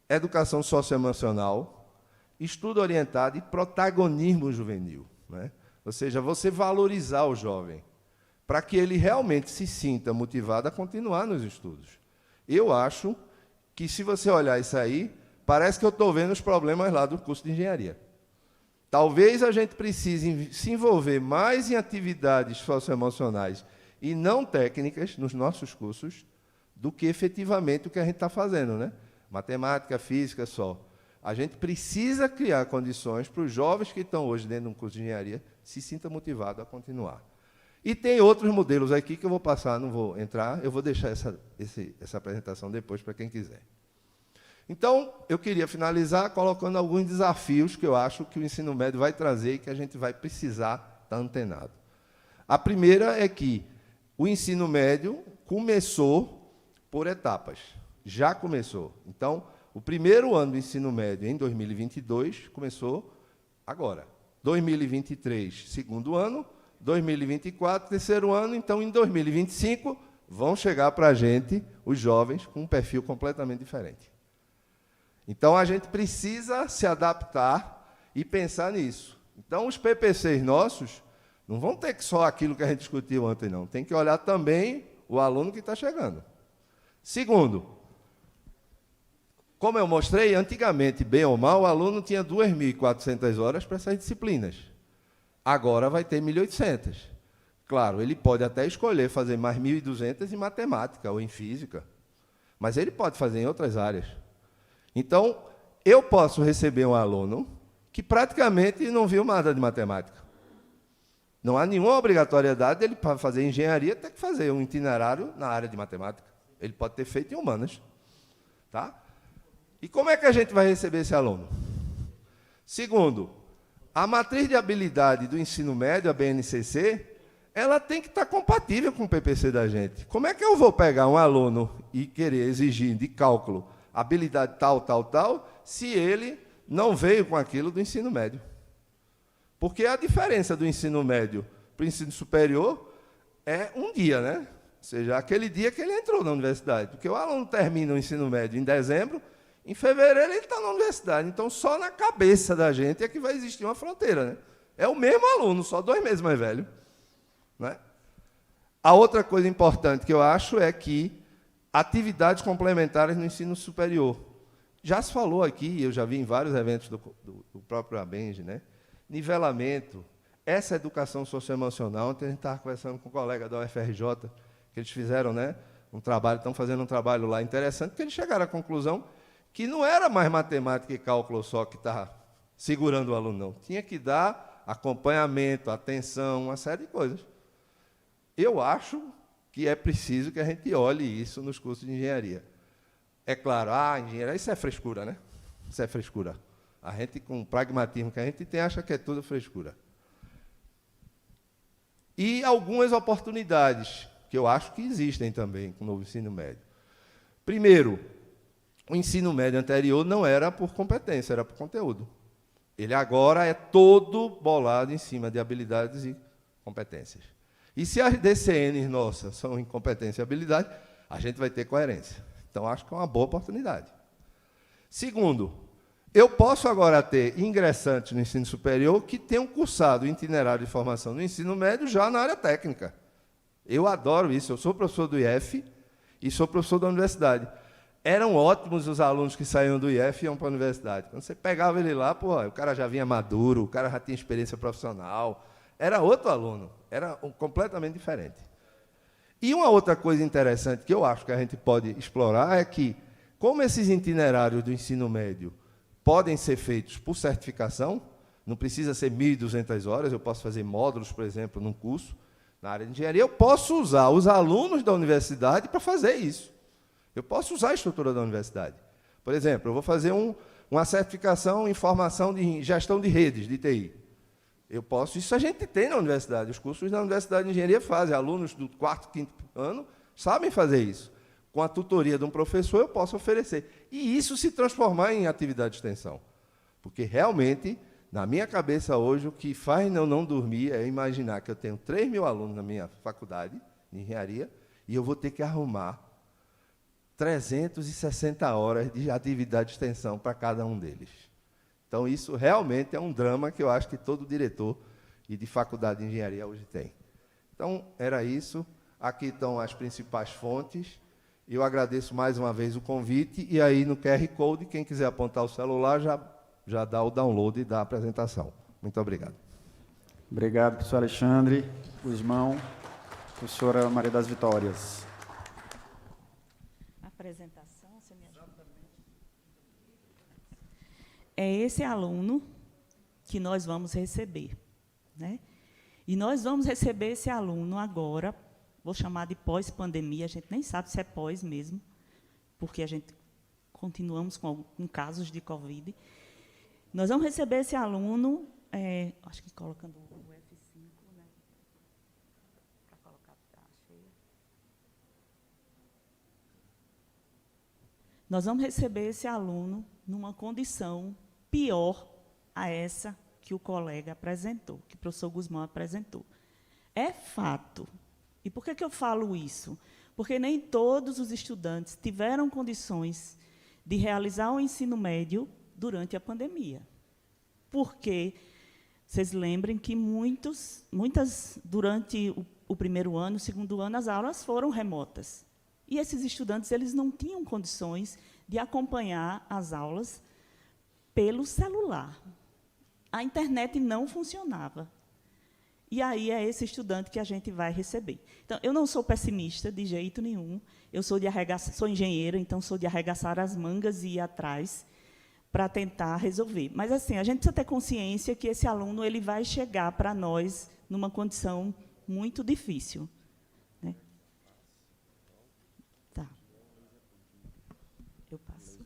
Speaker 3: educação socioemocional, estudo orientado e protagonismo juvenil, né? Ou seja, você valorizar o jovem, para que ele realmente se sinta motivado a continuar nos estudos. Eu acho que, se você olhar isso aí, parece que eu estou vendo os problemas lá do curso de engenharia. Talvez a gente precise se envolver mais em atividades socioemocionais e não técnicas nos nossos cursos do que efetivamente o que a gente está fazendo, né? Matemática, física só. A gente precisa criar condições para os jovens que estão hoje dentro de um curso de engenharia se sintam motivados a continuar. E tem outros modelos aqui que eu vou passar, não vou entrar, eu vou deixar essa apresentação depois para quem quiser. Então, eu queria finalizar colocando alguns desafios que eu acho que o ensino médio vai trazer e que a gente vai precisar estar antenado. A primeira é que o ensino médio começou por etapas, já começou. Então, o primeiro ano do ensino médio, em 2022, começou agora. 2023, segundo ano, 2024, terceiro ano, então, em 2025, vão chegar para a gente, os jovens, com um perfil completamente diferente. Então, a gente precisa se adaptar e pensar nisso. Então, os PPCs nossos não vão ter que só aquilo que a gente discutiu ontem, não. Tem que olhar também o aluno que está chegando. Segundo, como eu mostrei, antigamente, bem ou mal, o aluno tinha 2.400 horas para essas disciplinas. Agora vai ter 1.800. Claro, ele pode até escolher fazer mais 1.200 em matemática ou em física, mas ele pode fazer em outras áreas. Então, eu posso receber um aluno que praticamente não viu nada de matemática. Não há nenhuma obrigatoriedade dele, para fazer engenharia, ter que fazer um itinerário na área de matemática. Ele pode ter feito em humanas. Tá? E como é que a gente vai receber esse aluno? Segundo, a matriz de habilidade do ensino médio, a BNCC, ela tem que estar compatível com o PPC da gente. Como é que eu vou pegar um aluno e querer exigir de cálculo habilidade tal, tal, tal, se ele não veio com aquilo do ensino médio? Porque a diferença do ensino médio para o ensino superior é um dia, né? Ou seja, aquele dia que ele entrou na universidade. Porque o aluno termina o ensino médio em dezembro, em fevereiro ele está na universidade. Então, só na cabeça da gente é que vai existir uma fronteira, né? É o mesmo aluno, só 2 meses mais velho, né? A outra coisa importante que eu acho é que atividades complementares no ensino superior. Já se falou aqui, eu já vi em vários eventos do próprio ABENGE, né? Nivelamento, essa educação socioemocional. Ontem a gente estava conversando com um colega da UFRJ, que eles fizeram, né, um trabalho, estão fazendo um trabalho lá interessante, porque eles chegaram à conclusão que não era mais matemática e cálculo só que estava segurando o aluno, não. Tinha que dar acompanhamento, atenção, uma série de coisas. Eu acho que é preciso que a gente olhe isso nos cursos de engenharia. É claro, engenharia, isso é frescura, né? Isso é frescura. A gente, com o pragmatismo que a gente tem, acha que é tudo frescura. E algumas oportunidades que eu acho que existem também com o novo ensino médio. Primeiro, o ensino médio anterior não era por competência, era por conteúdo. Ele agora é todo bolado em cima de habilidades e competências. E se as DCNs nossas são em competência e habilidade, a gente vai ter coerência. Então, acho que é uma boa oportunidade. Segundo, eu posso agora ter ingressantes no ensino superior que tenham cursado o itinerário de formação no ensino médio já na área técnica. Eu adoro isso. Eu sou professor do IF e sou professor da universidade. Eram ótimos os alunos que saíam do IF e iam para a universidade. Quando você pegava ele lá, o cara já vinha maduro, o cara já tinha experiência profissional. Era outro aluno, era completamente diferente. E uma outra coisa interessante que eu acho que a gente pode explorar é que, como esses itinerários do ensino médio podem ser feitos por certificação, não precisa ser 1.200 horas, eu posso fazer módulos, por exemplo, num curso, na área de engenharia, eu posso usar os alunos da universidade para fazer isso. Eu posso usar a estrutura da universidade. Por exemplo, eu vou fazer uma certificação em formação de gestão de redes, de TI. Eu posso, isso a gente tem na universidade, os cursos da Universidade de Engenharia fazem, alunos do 4º, 5º ano sabem fazer isso. Com a tutoria de um professor, eu posso oferecer. E isso se transformar em atividade de extensão. Porque, realmente, Na minha cabeça hoje, o que faz eu não dormir é imaginar que eu tenho 3.000 alunos na minha faculdade de engenharia e eu vou ter que arrumar 360 horas de atividade de extensão para cada um deles. Então, isso realmente é um drama que eu acho que todo diretor e de faculdade de engenharia hoje tem. Então, era isso. Aqui estão as principais fontes. Eu agradeço mais uma vez o convite. E aí, no QR Code, quem quiser apontar o celular, já dá o download da apresentação. Muito obrigado.
Speaker 2: Obrigado, professor Alexandre Guzmão. Professora Maria das Vitórias.
Speaker 4: Apresentação, você me ajuda? É esse aluno que nós vamos receber, né? E nós vamos receber esse aluno agora, vou chamar de pós-pandemia, a gente nem sabe se é pós mesmo, porque a gente continuamos com casos de Covid. Nós vamos receber esse aluno, acho que colocando o F5, né? Para colocar a cheia. Nós vamos receber esse aluno numa condição pior a essa que o colega apresentou, que o professor Guzmão apresentou. É fato. E por que eu falo isso? Porque nem todos os estudantes tiveram condições de realizar o ensino médio durante a pandemia. Porque vocês lembrem que muitas, durante o primeiro ano, o segundo ano, as aulas foram remotas. E esses estudantes eles não tinham condições de acompanhar as aulas pelo celular. A internet não funcionava. E aí é esse estudante que a gente vai receber. Então, eu não sou pessimista de jeito nenhum. Eu sou engenheira, então sou de arregaçar as mangas e ir atrás para tentar resolver. Mas, assim, a gente precisa ter consciência que esse aluno ele vai chegar para nós numa condição muito difícil. Né? Tá. Eu passo.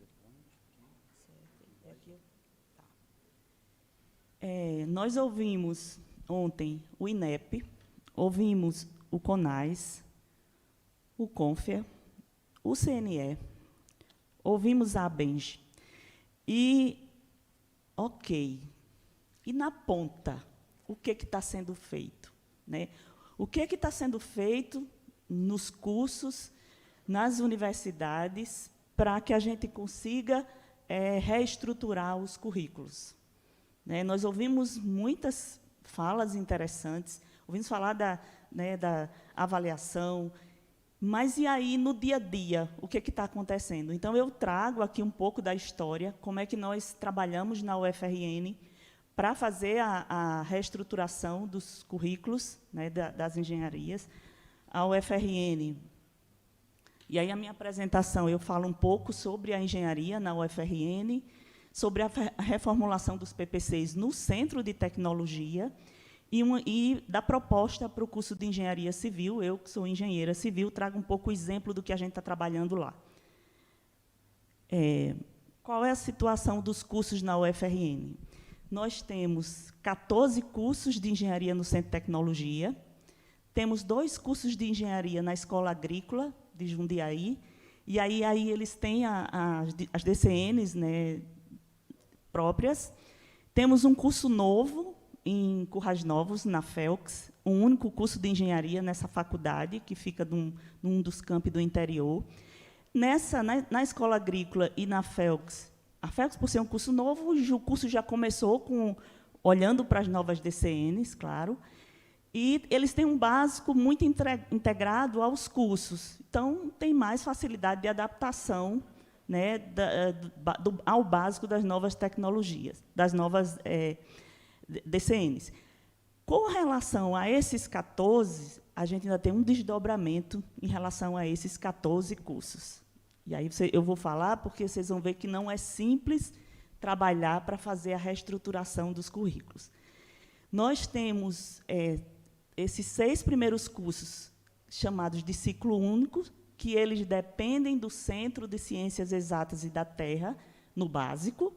Speaker 4: Nós ouvimos ontem o INEP, ouvimos o CONAS, o CONFEA, o CNE, ouvimos a ABENGE. E, ok, e na ponta, o que está sendo feito? Né? O que está sendo feito nos cursos, nas universidades, para que a gente consiga reestruturar os currículos? Né? Nós ouvimos muitas falas interessantes, ouvimos falar da avaliação, mas e aí, no dia a dia, o que está acontecendo? Então, eu trago aqui um pouco da história, como é que nós trabalhamos na UFRN para fazer a reestruturação dos currículos, né, das engenharias. A UFRN, e aí a minha apresentação, eu falo um pouco sobre a engenharia na UFRN, sobre a reformulação dos PPCs no Centro de Tecnologia e da proposta para o curso de Engenharia Civil. Eu, que sou engenheira civil, trago um pouco o exemplo do que a gente está trabalhando lá. Qual é a situação dos cursos na UFRN? Nós temos 14 cursos de engenharia no Centro de Tecnologia, temos 2 cursos de engenharia na Escola Agrícola de Jundiaí, e aí eles têm as DCNs, né, próprias. Temos um curso novo em Currais Novos, na FELX, o único curso de engenharia nessa faculdade, que fica num dos campi do interior. Na Escola Agrícola e na FELX, a FELX, por ser um curso novo, o curso já começou olhando para as novas DCNs, claro, e eles têm um básico muito integrado aos cursos. Então, tem mais facilidade de adaptação, né, ao básico das novas tecnologias, das novas DCNs. Com relação a esses 14, a gente ainda tem um desdobramento em relação a esses 14 cursos. E aí eu vou falar, porque vocês vão ver que não é simples trabalhar para fazer a reestruturação dos currículos. Nós temos esses 6 primeiros cursos, chamados de ciclo único, que eles dependem do Centro de Ciências Exatas e da Terra, no básico,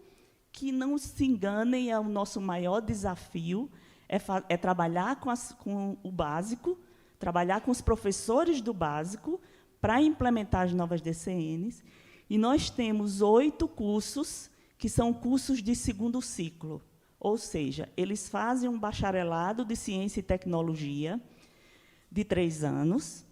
Speaker 4: que, não se enganem, é o nosso maior desafio, é trabalhar com o básico, trabalhar com os professores do básico, para implementar as novas DCNs. E nós temos 8 cursos, que são cursos de segundo ciclo, Ou seja, eles fazem um bacharelado de Ciência e Tecnologia de 3 anos,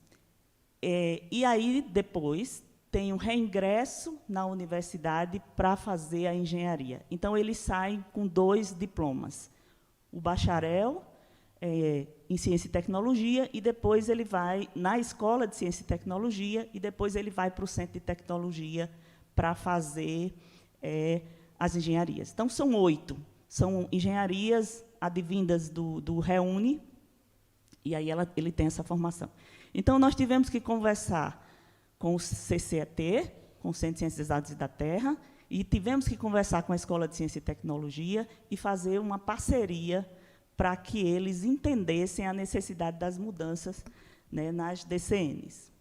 Speaker 4: e aí, depois, tem um reingresso na universidade para fazer a engenharia. Então, eles saem com 2 diplomas. O bacharel em Ciência e Tecnologia, e depois ele vai na Escola de Ciência e Tecnologia, e depois ele vai para o Centro de Tecnologia para fazer as engenharias. Então, são 8. São engenharias advindas do REUNE, e aí ele tem essa formação. Então, nós tivemos que conversar com o CCET, com o Centro de Ciências Exatas e da Terra, e tivemos que conversar com a Escola de Ciência e Tecnologia e fazer uma parceria para que eles entendessem a necessidade das mudanças, né, nas DCNs.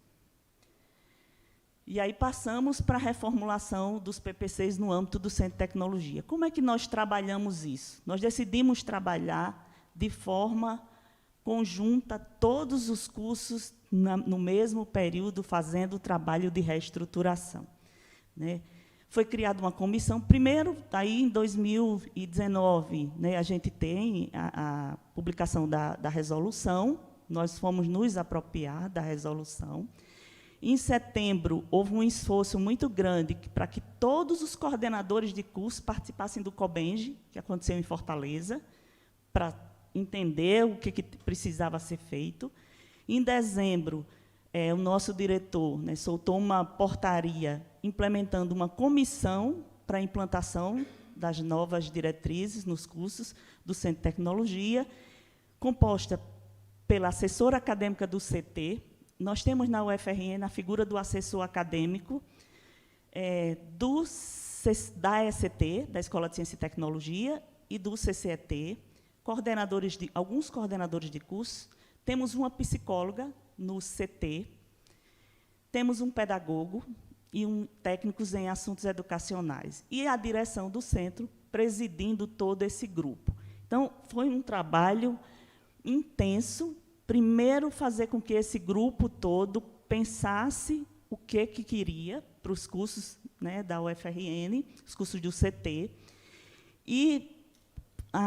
Speaker 4: E aí passamos para a reformulação dos PPCs no âmbito do Centro de Tecnologia. Como é que nós trabalhamos isso? Nós decidimos trabalhar de forma conjunta todos os cursos no mesmo período, fazendo o trabalho de reestruturação, né? Foi criada uma comissão. Primeiro, aí, em 2019, né, a gente tem a publicação da resolução, nós fomos nos apropriar da resolução. Em setembro, houve um esforço muito grande para que todos os coordenadores de curso participassem do COBENGE, que aconteceu em Fortaleza, para entender o que precisava ser feito. Em dezembro, o nosso diretor, né, soltou uma portaria implementando uma comissão para a implantação das novas diretrizes nos cursos do Centro de Tecnologia, composta pela assessora acadêmica do CT. Nós temos na UFRN a figura do assessor acadêmico da ECT, da Escola de Ciência e Tecnologia, e do CCET, alguns coordenadores de curso. Temos uma psicóloga no CT, temos um pedagogo e um técnicos em assuntos educacionais. E a direção do centro presidindo todo esse grupo. Então, foi um trabalho intenso. Primeiro, fazer com que esse grupo todo pensasse o que queria para os cursos, né, da UFRN, os cursos do CT. E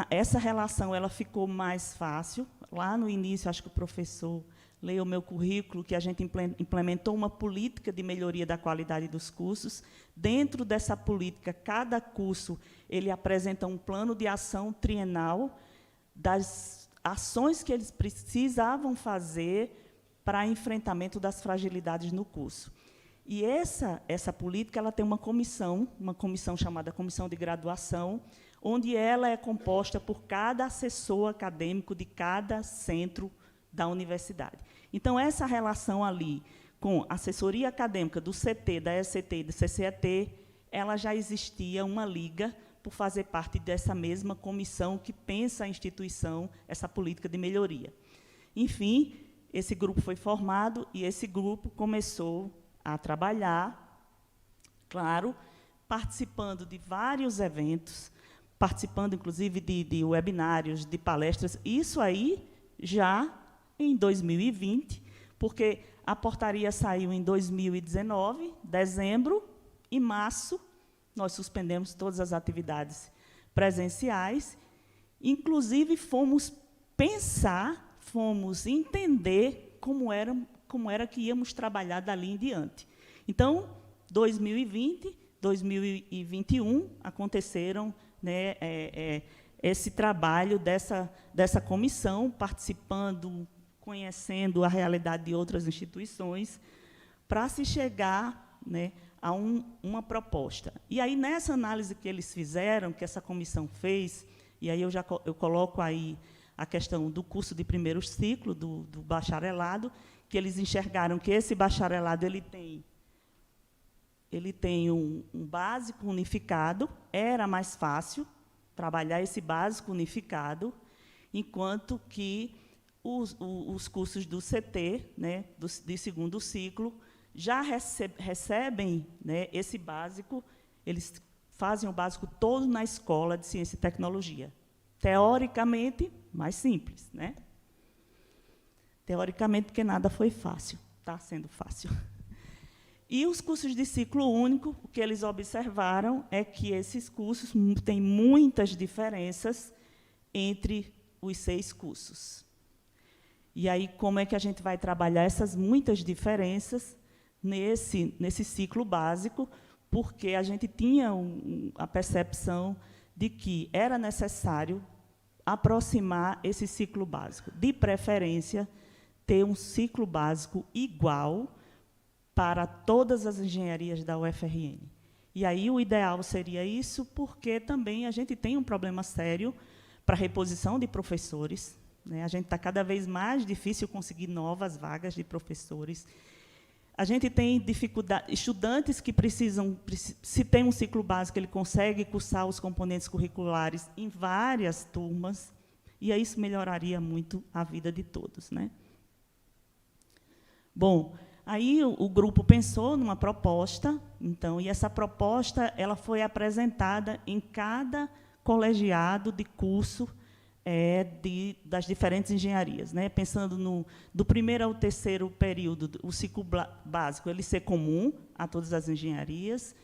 Speaker 4: essa relação ela ficou mais fácil. Lá no início, acho que o professor leu o meu currículo, que a gente implementou uma política de melhoria da qualidade dos cursos. Dentro dessa política, cada curso ele apresenta um plano de ação trienal das ações que eles precisavam fazer para enfrentamento das fragilidades no curso. E essa política ela tem uma comissão chamada Comissão de Graduação, onde ela é composta por cada assessor acadêmico de cada centro da universidade. Então, essa relação ali com a assessoria acadêmica do CT, da ECT e do CCET, ela já existia uma liga por fazer parte dessa mesma comissão que pensa a instituição, essa política de melhoria. Enfim, esse grupo foi formado e esse grupo começou a trabalhar, claro, participando de vários eventos, participando, inclusive, de webinários, de palestras, isso aí já em 2020, porque a portaria saiu em 2019, dezembro, e março, nós suspendemos todas as atividades presenciais, inclusive fomos pensar, fomos entender como era que íamos trabalhar dali em diante. Então, 2020, 2021, aconteceram, né, esse trabalho dessa comissão, participando, conhecendo a realidade de outras instituições, para se chegar, né, a uma proposta. E aí, nessa análise que eles fizeram, que essa comissão fez, e aí eu coloco aí a questão do curso de primeiro ciclo, do bacharelado, que eles enxergaram que esse bacharelado ele tem um básico unificado, era mais fácil trabalhar esse básico unificado, enquanto que os cursos do CT, né, de segundo ciclo, já recebem, né, esse básico, eles fazem o básico todo na Escola de Ciência e Tecnologia. Teoricamente, mais simples, né? Teoricamente, porque nada foi fácil, está sendo fácil. E os cursos de ciclo único, o que eles observaram é que esses cursos têm muitas diferenças entre os 6 cursos. E aí, como é que a gente vai trabalhar essas muitas diferenças nesse ciclo básico? Porque a gente tinha a percepção de que era necessário aproximar esse ciclo básico. De preferência, ter um ciclo básico igual para todas as engenharias da UFRN. E aí o ideal seria isso, porque também a gente tem um problema sério para a reposição de professores, né? A gente está cada vez mais difícil conseguir novas vagas de professores. A gente tem dificuldade, estudantes que precisam, se tem um ciclo básico, ele consegue cursar os componentes curriculares em várias turmas, e aí isso melhoraria muito a vida de todos, né? Bom, aí o grupo pensou numa proposta, então, e essa proposta ela foi apresentada em cada colegiado de curso das diferentes engenharias, né? Pensando do primeiro ao terceiro período, o ciclo básico ele ser comum a todas as engenharias,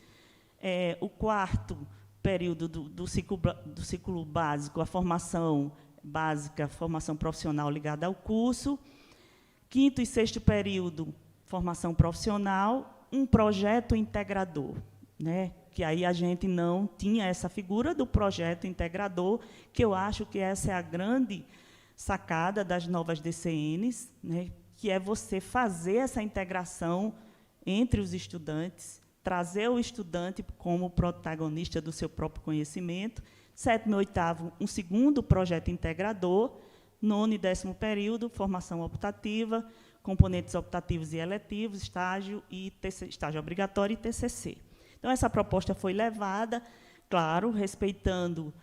Speaker 4: o quarto período do ciclo básico, a formação básica, formação profissional ligada ao curso, quinto e sexto período, formação profissional, um projeto integrador, né? Que aí a gente não tinha essa figura do projeto integrador, que eu acho que essa é a grande sacada das novas DCNs, né? Que é você fazer essa integração entre os estudantes, trazer o estudante como protagonista do seu próprio conhecimento, sétimo e oitavo, um segundo projeto integrador, nono e 10º período, formação optativa, componentes optativos e eletivos, estágio obrigatório e TCC. Então, essa proposta foi levada, claro, respeitando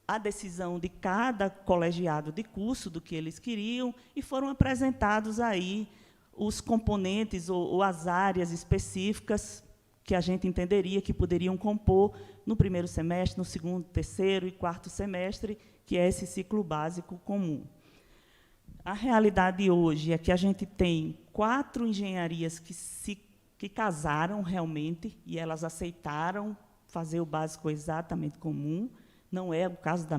Speaker 4: a decisão de cada colegiado de curso, do que eles queriam, e foram apresentados aí os componentes ou as áreas específicas que a gente entenderia que poderiam compor no primeiro semestre, no segundo, terceiro e quarto semestre, que é esse ciclo básico comum. A realidade hoje é que a gente tem 4 engenharias que casaram realmente, e elas aceitaram fazer o básico exatamente comum. Não é o caso da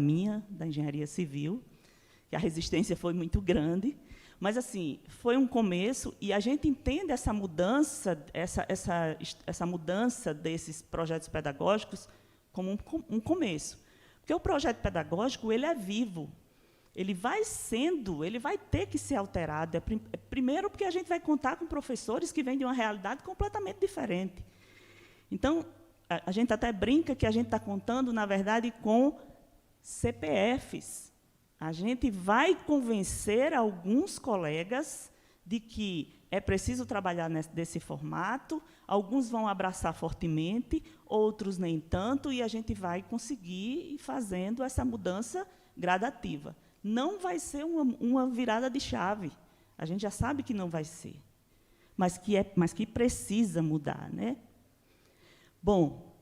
Speaker 4: engenharia civil, que a resistência foi muito grande, mas assim foi um começo, e a gente entende essa mudança, essa mudança desses projetos pedagógicos como um começo, porque o projeto pedagógico ele é vivo. Ele vai ter que ser alterado. Primeiro, porque a gente vai contar com professores que vêm de uma realidade completamente diferente. Então, a gente até brinca que a gente está contando, na verdade, com CPFs. A gente vai convencer alguns colegas de que é preciso trabalhar desse formato, alguns vão abraçar fortemente, outros nem tanto, e a gente vai conseguir ir fazendo essa mudança gradativa. Não vai ser uma virada de chave. A gente já sabe que não vai ser, mas que precisa mudar, né? Bom,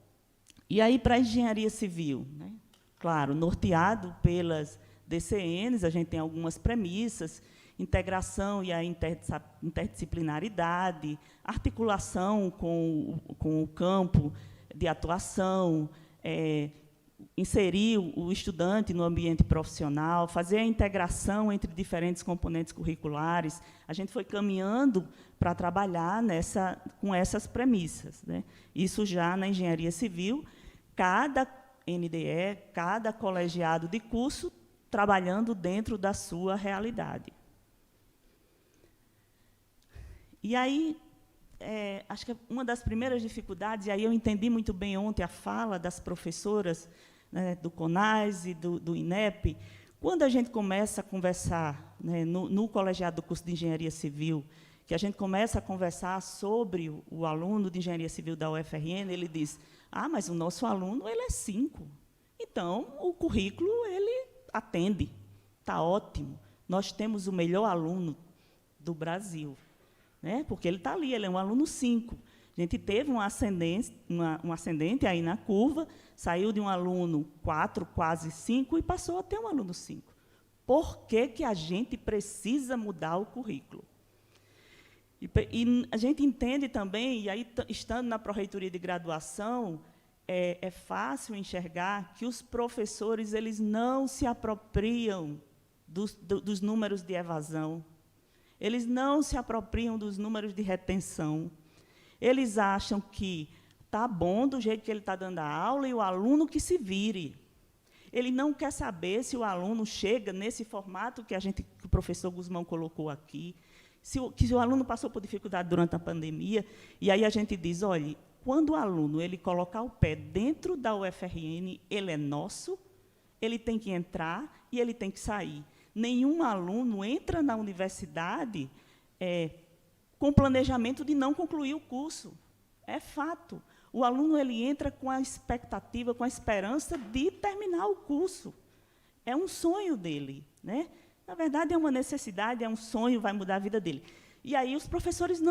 Speaker 4: e aí para a engenharia civil, né? Claro, norteado pelas DCNs, a gente tem algumas premissas: integração e a interdisciplinaridade, articulação com o campo de atuação, inserir o estudante no ambiente profissional, fazer a integração entre diferentes componentes curriculares. A gente foi caminhando para trabalhar com essas premissas, né? Isso já na engenharia civil, cada NDE, cada colegiado de curso, trabalhando dentro da sua realidade. E aí, acho que uma das primeiras dificuldades, e aí eu entendi muito bem ontem a fala das professoras, né, do CONAS e do INEP, quando a gente começa a conversar, né, no colegiado do curso de Engenharia Civil, que a gente começa a conversar sobre o aluno de Engenharia Civil da UFRN, ele diz: mas o nosso aluno ele é 5. Então, o currículo ele atende, está ótimo. Nós temos o melhor aluno do Brasil, né, porque ele está ali, ele é um aluno 5. A gente teve um ascendente aí na curva, saiu de um aluno 4, quase 5, e passou a ter um aluno 5. Por que a gente precisa mudar o currículo? E a gente entende também, e aí, estando na Pró-Reitoria de Graduação, é fácil enxergar que os professores eles não se apropriam dos números de evasão, eles não se apropriam dos números de retenção. Eles acham que está bom do jeito que ele está dando a aula e o aluno que se vire. Ele não quer saber se o aluno chega nesse formato que o professor Guzmão colocou aqui, se o aluno passou por dificuldade durante a pandemia, e aí a gente diz, olha, quando o aluno ele colocar o pé dentro da UFRN, ele é nosso, ele tem que entrar e ele tem que sair. Nenhum aluno entra na universidade com planejamento de não concluir o curso. É fato. O aluno ele entra com a expectativa, com a esperança de terminar o curso. É um sonho dele, né? Na verdade, é uma necessidade, é um sonho, vai mudar a vida dele. E aí os professores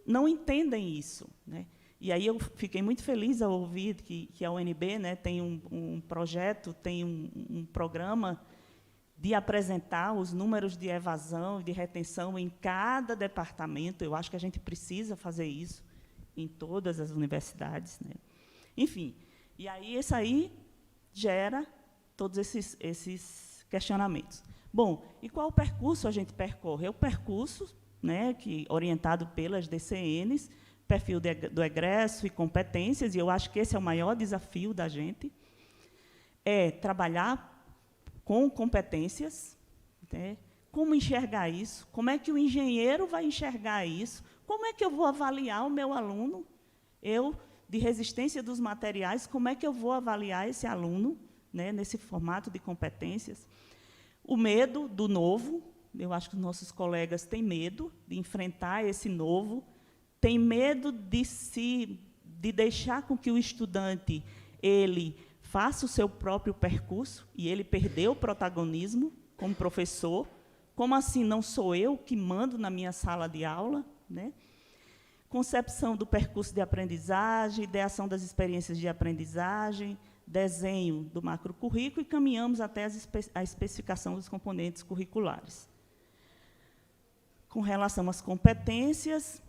Speaker 4: não entendem isso, né? E aí eu fiquei muito feliz ao ouvir que a UNB, né, tem um projeto, tem um programa de apresentar os números de evasão e de retenção em cada departamento. Eu acho que a gente precisa fazer isso em todas as universidades, né? Enfim, e aí isso aí gera todos esses questionamentos. Bom, e qual o percurso a gente percorre? É o percurso, né, orientado pelas DCNs, perfil do egresso e competências, e eu acho que esse é o maior desafio da gente, é trabalhar com competências, né? Como enxergar isso? Como é que o engenheiro vai enxergar isso? Como é que eu vou avaliar o meu aluno? Eu, de resistência dos materiais, como é que eu vou avaliar esse aluno, né, nesse formato de competências? O medo do novo, eu acho que os nossos colegas têm medo de enfrentar esse novo, têm medo de deixar com que o estudante ele faça o seu próprio percurso e ele perdeu o protagonismo como professor. Como assim não sou eu que mando na minha sala de aula, né? Concepção do percurso de aprendizagem, ideação das experiências de aprendizagem, desenho do macrocurrículo e caminhamos até a especificação dos componentes curriculares. Com relação às competências,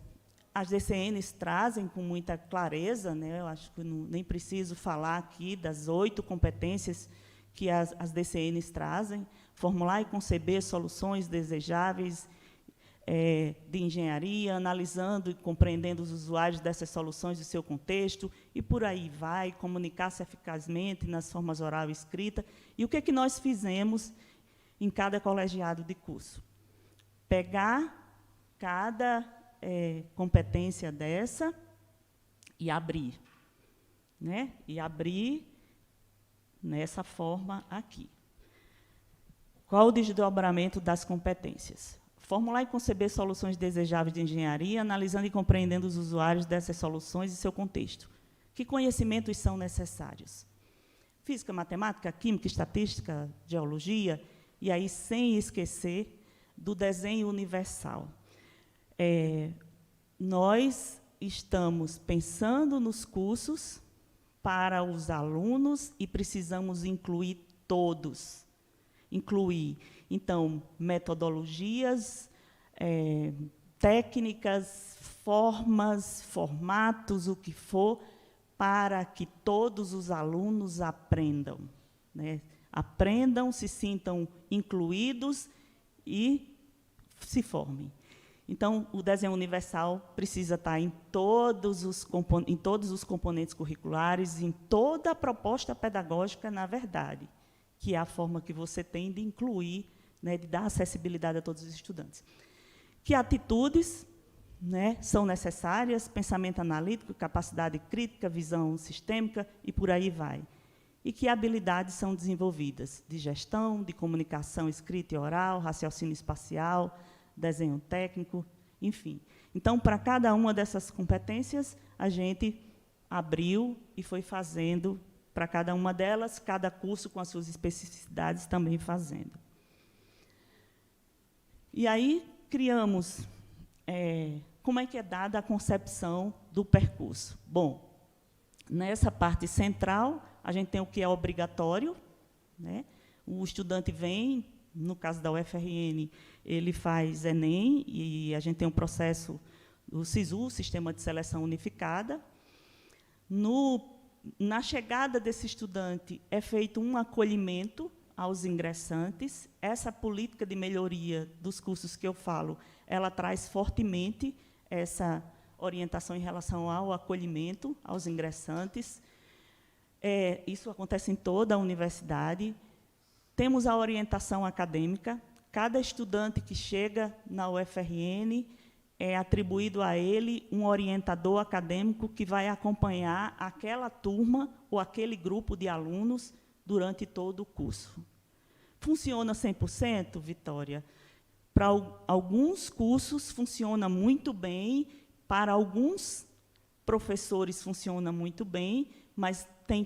Speaker 4: as DCNs trazem com muita clareza, né, eu acho que nem preciso falar aqui das 8 competências que as DCNs trazem: formular e conceber soluções desejáveis de engenharia, analisando e compreendendo os usuários dessas soluções e seu contexto, e por aí vai, comunicar-se eficazmente nas formas oral e escrita. E o que é que nós fizemos em cada colegiado de curso? Pegar cada competência dessa e abrir, né? E abrir nessa forma aqui. Qual o desdobramento das competências? Formular e conceber soluções desejáveis de engenharia, analisando e compreendendo os usuários dessas soluções e seu contexto. Que conhecimentos são necessários? Física, matemática, química, estatística, geologia, e aí sem esquecer do desenho universal. Nós estamos pensando nos cursos para os alunos e precisamos incluir todos. Incluir, então, metodologias, técnicas, formas, formatos, o que for, para que todos os alunos aprendam, né? Aprendam, se sintam incluídos e se formem. Então, o desenho universal precisa estar em todos os componentes curriculares, em toda a proposta pedagógica, na verdade, que é a forma que você tem de incluir, né, de dar acessibilidade a todos os estudantes. Que atitudes, né, são necessárias? Pensamento analítico, capacidade crítica, visão sistêmica, e por aí vai. E que habilidades são desenvolvidas? De gestão, de comunicação escrita e oral, raciocínio espacial, desenho técnico, enfim. Então, para cada uma dessas competências, a gente abriu e foi fazendo, para cada uma delas, cada curso com as suas especificidades também fazendo. E aí, criamos, como é que é dada a concepção do percurso? Bom, nessa parte central, a gente tem o que é obrigatório, né? O estudante vem no caso da UFRN, ele faz Enem, e a gente tem um processo do SISU, Sistema de Seleção Unificada. Na chegada desse estudante, é feito um acolhimento aos ingressantes. Essa política de melhoria dos cursos que eu falo, ela traz fortemente essa orientação em relação ao acolhimento aos ingressantes. Isso acontece em toda a universidade. Temos a orientação acadêmica. Cada estudante que chega na UFRN é atribuído a ele um orientador acadêmico que vai acompanhar aquela turma ou aquele grupo de alunos durante todo o curso. Funciona 100%, Vitória? Para alguns cursos funciona muito bem, para alguns professores funciona muito bem, mas tem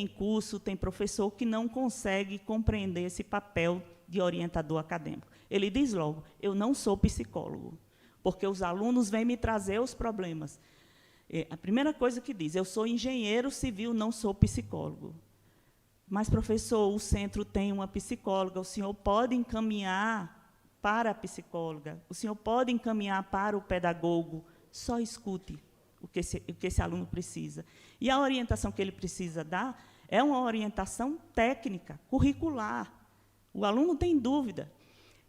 Speaker 4: curso, tem professor que não consegue compreender esse papel de orientador acadêmico. Ele diz logo, eu não sou psicólogo, porque os alunos vêm me trazer os problemas. A primeira coisa que diz, eu sou engenheiro civil, não sou psicólogo. Mas, professor, o centro tem uma psicóloga, o senhor pode encaminhar para a psicóloga, o senhor pode encaminhar para o pedagogo, só escute o que esse aluno precisa. E a orientação que ele precisa dar é uma orientação técnica, curricular. O aluno tem dúvida.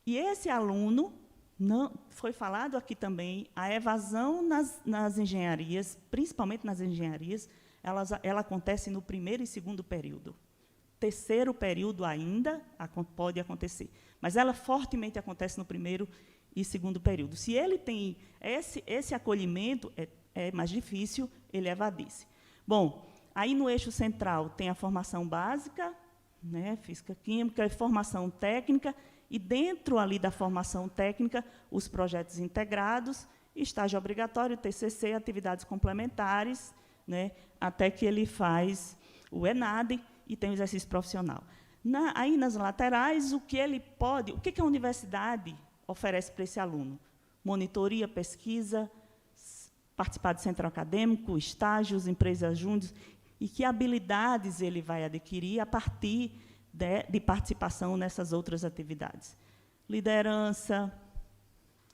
Speaker 4: E esse aluno, não, foi falado aqui também, a evasão nas engenharias, principalmente nas engenharias, ela acontece no primeiro e segundo período. Terceiro período ainda pode acontecer, mas ela fortemente acontece no primeiro e segundo período. Se ele tem esse acolhimento, é mais difícil ele evadir-se. Bom, aí no eixo central tem a formação básica, né, física, química, formação técnica, e dentro ali da formação técnica, os projetos integrados, estágio obrigatório, TCC, atividades complementares, né, até que ele faz o ENAD e tem o exercício profissional. Aí, nas laterais, o que a universidade oferece para esse aluno? Monitoria, pesquisa, participar de centro acadêmico, estágios, empresas júnior, e que habilidades ele vai adquirir a partir de participação nessas outras atividades. Liderança,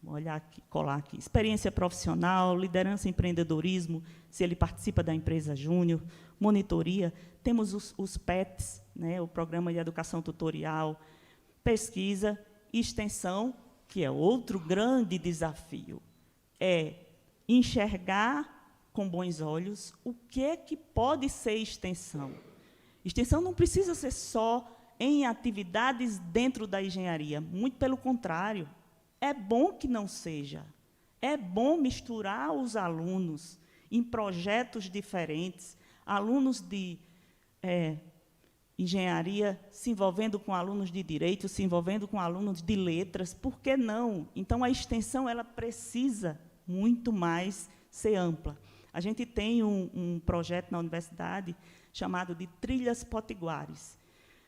Speaker 4: vou olhar aqui, colar aqui, experiência profissional, liderança e empreendedorismo, se ele participa da empresa júnior, monitoria, temos os PETs, né, o Programa de Educação Tutorial, pesquisa, extensão, que é outro grande desafio, é enxergar com bons olhos o que pode ser extensão. Extensão não precisa ser só em atividades dentro da engenharia, muito pelo contrário, é bom que não seja. É bom misturar os alunos em projetos diferentes, alunos de engenharia se envolvendo com alunos de direito, se envolvendo com alunos de letras, por que não? Então, a extensão ela precisa muito mais ser ampla. A gente tem um projeto na universidade chamado de Trilhas Potiguares,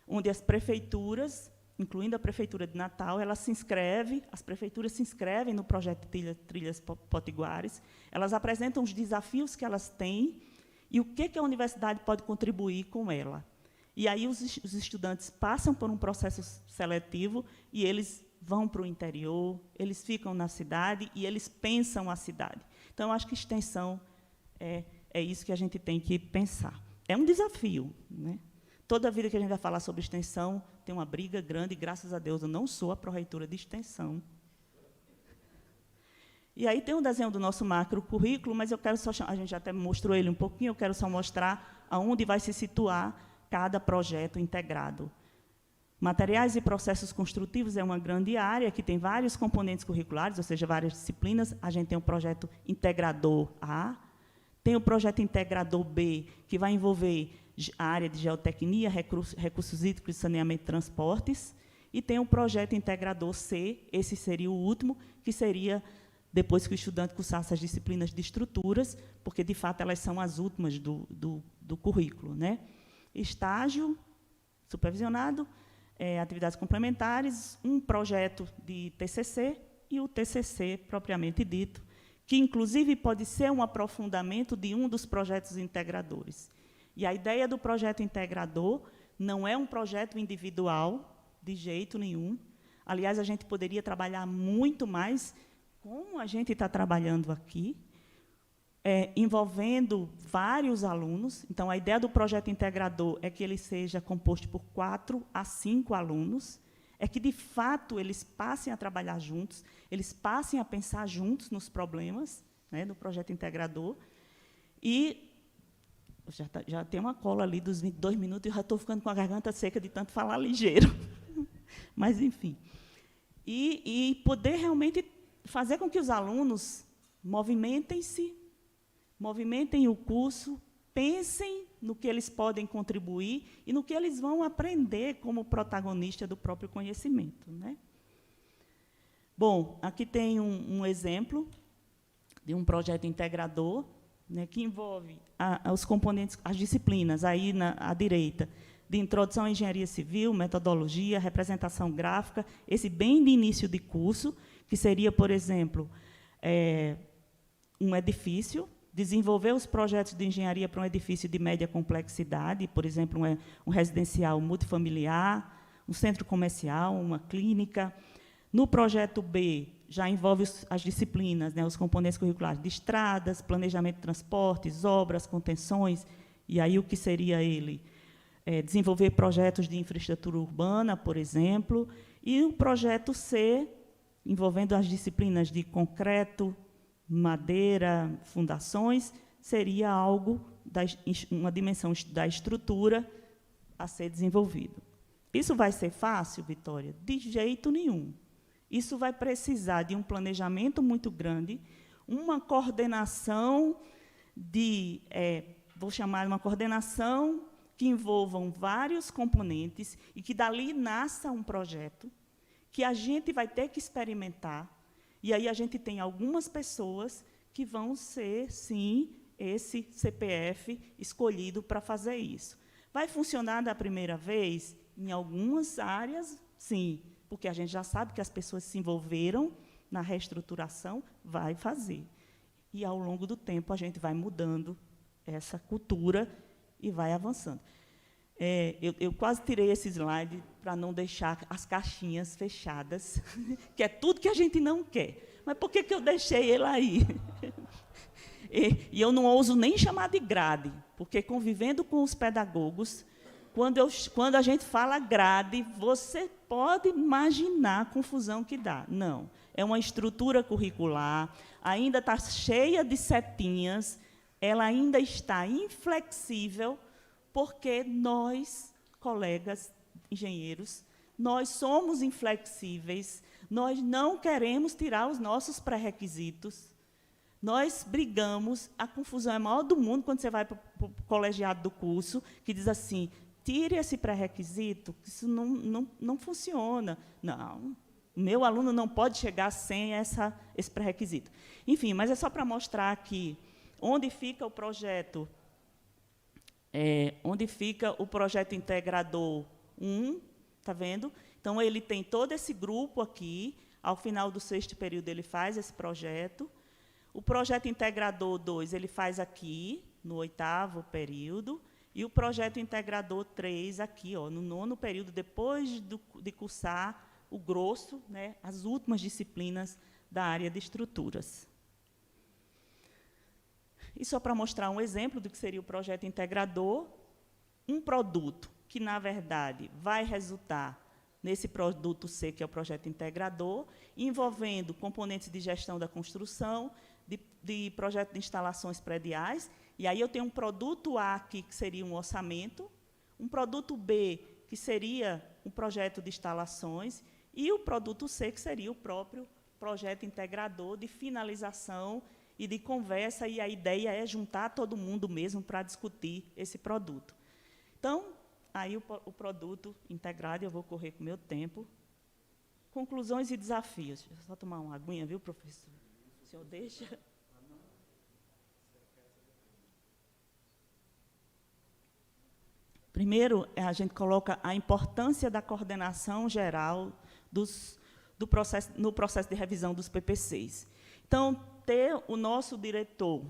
Speaker 4: onde as prefeituras, incluindo a Prefeitura de Natal, as prefeituras se inscrevem no projeto de Trilhas Potiguares, elas apresentam os desafios que elas têm e o que a universidade pode contribuir com ela. E aí os estudantes passam por um processo seletivo e eles vão para o interior, eles ficam na cidade e eles pensam a cidade. Então, eu acho que extensão é isso que a gente tem que pensar. É um desafio, né? Toda vida que a gente vai falar sobre extensão, tem uma briga grande, e, graças a Deus, eu não sou a pró-reitora de extensão. E aí tem um desenho do nosso macro-currículo, mas eu quero só a gente já até mostrou ele um pouquinho, eu quero só mostrar aonde vai se situar cada projeto integrado. Materiais e processos construtivos é uma grande área, que tem vários componentes curriculares, ou seja, várias disciplinas. A gente tem o projeto integrador A, tem o projeto integrador B, que vai envolver a área de geotecnia, recursos hídricos, saneamento e transportes, e tem o projeto integrador C, esse seria o último, que seria depois que o estudante cursasse as disciplinas de estruturas, porque, de fato, elas são as últimas do currículo, né? Estágio supervisionado, atividades complementares, um projeto de TCC e o TCC propriamente dito, que, inclusive, pode ser um aprofundamento de um dos projetos integradores. E a ideia do projeto integrador não é um projeto individual, de jeito nenhum, Aliás, a gente poderia trabalhar muito mais, como a gente está trabalhando aqui, envolvendo vários alunos. Então, a ideia do projeto integrador é que ele seja composto por 4 a 5 alunos, é que, de fato, eles passem a trabalhar juntos, eles passem a pensar juntos nos problemas, né, do projeto integrador. E já tem uma cola ali dos 22 minutos e eu já estou ficando com a garganta seca de tanto falar ligeiro. Mas, enfim. E poder realmente fazer com que os alunos movimentem-se, movimentem o curso, pensem no que eles podem contribuir e no que eles vão aprender como protagonista do próprio conhecimento, né? Bom, aqui tem um exemplo de um projeto integrador, né, que envolve os componentes, as disciplinas, aí à direita, de introdução à engenharia civil, metodologia, representação gráfica, esse bem de início de curso, que seria, por exemplo, um edifício, desenvolver os projetos de engenharia para um edifício de média complexidade, por exemplo, um residencial multifamiliar, um centro comercial, uma clínica. No projeto B, já envolve as disciplinas, né, os componentes curriculares de estradas, planejamento de transportes, obras, contenções, e aí o que seria ele? Desenvolver projetos de infraestrutura urbana, por exemplo, e o projeto C, envolvendo as disciplinas de concreto, madeira, fundações, seria algo, uma dimensão da estrutura a ser desenvolvido. Isso vai ser fácil, Vitória? De jeito nenhum. Isso vai precisar de um planejamento muito grande, uma coordenação vou chamar de uma coordenação que envolvam vários componentes e que dali nasça um projeto que a gente vai ter que experimentar. E aí a gente tem algumas pessoas que vão ser, sim, esse CPF escolhido para fazer isso. Vai funcionar da primeira vez? Em algumas áreas, sim, porque a gente já sabe que as pessoas se envolveram na reestruturação, vai fazer. E, ao longo do tempo, a gente vai mudando essa cultura e vai avançando. Eu quase tirei esse slide para não deixar as caixinhas fechadas, que é tudo que a gente não quer. Mas por que eu deixei ele aí? E eu não ouso nem chamar de grade, porque, convivendo com os pedagogos, quando a gente fala grade, você pode imaginar a confusão que dá. Não, é uma estrutura curricular, ainda está cheia de setinhas, ela ainda está inflexível, porque nós, colegas engenheiros, nós somos inflexíveis, nós não queremos tirar os nossos pré-requisitos, nós brigamos, a confusão é a maior do mundo quando você vai para o colegiado do curso, que diz assim, tire esse pré-requisito, isso não funciona. Não, meu aluno não pode chegar sem esse pré-requisito. Enfim, mas é só para mostrar aqui onde fica o projeto, integrador 1, está vendo? Então, ele tem todo esse grupo aqui, ao final do 6º período ele faz esse projeto. O projeto integrador 2 ele faz aqui, no 8º período, e o projeto integrador 3 aqui, no 9º período, depois de cursar o grosso, né, as últimas disciplinas da área de estruturas. E só para mostrar um exemplo do que seria o projeto integrador, um produto que, na verdade, vai resultar nesse produto C, que é o projeto integrador, envolvendo componentes de gestão da construção, de projeto de instalações prediais, e aí eu tenho um produto A aqui, que seria um orçamento, um produto B, que seria um projeto de instalações, e o produto C, que seria o próprio projeto integrador de finalização e de conversa, e a ideia é juntar todo mundo mesmo para discutir esse produto. Então, aí o produto integrado, eu vou correr com o meu tempo. Conclusões e desafios. Deixa eu só tomar uma aguinha, viu, professor? O senhor deixa? Primeiro, a gente coloca a importância da coordenação geral no processo de revisão dos PPCs. Então, ter o nosso diretor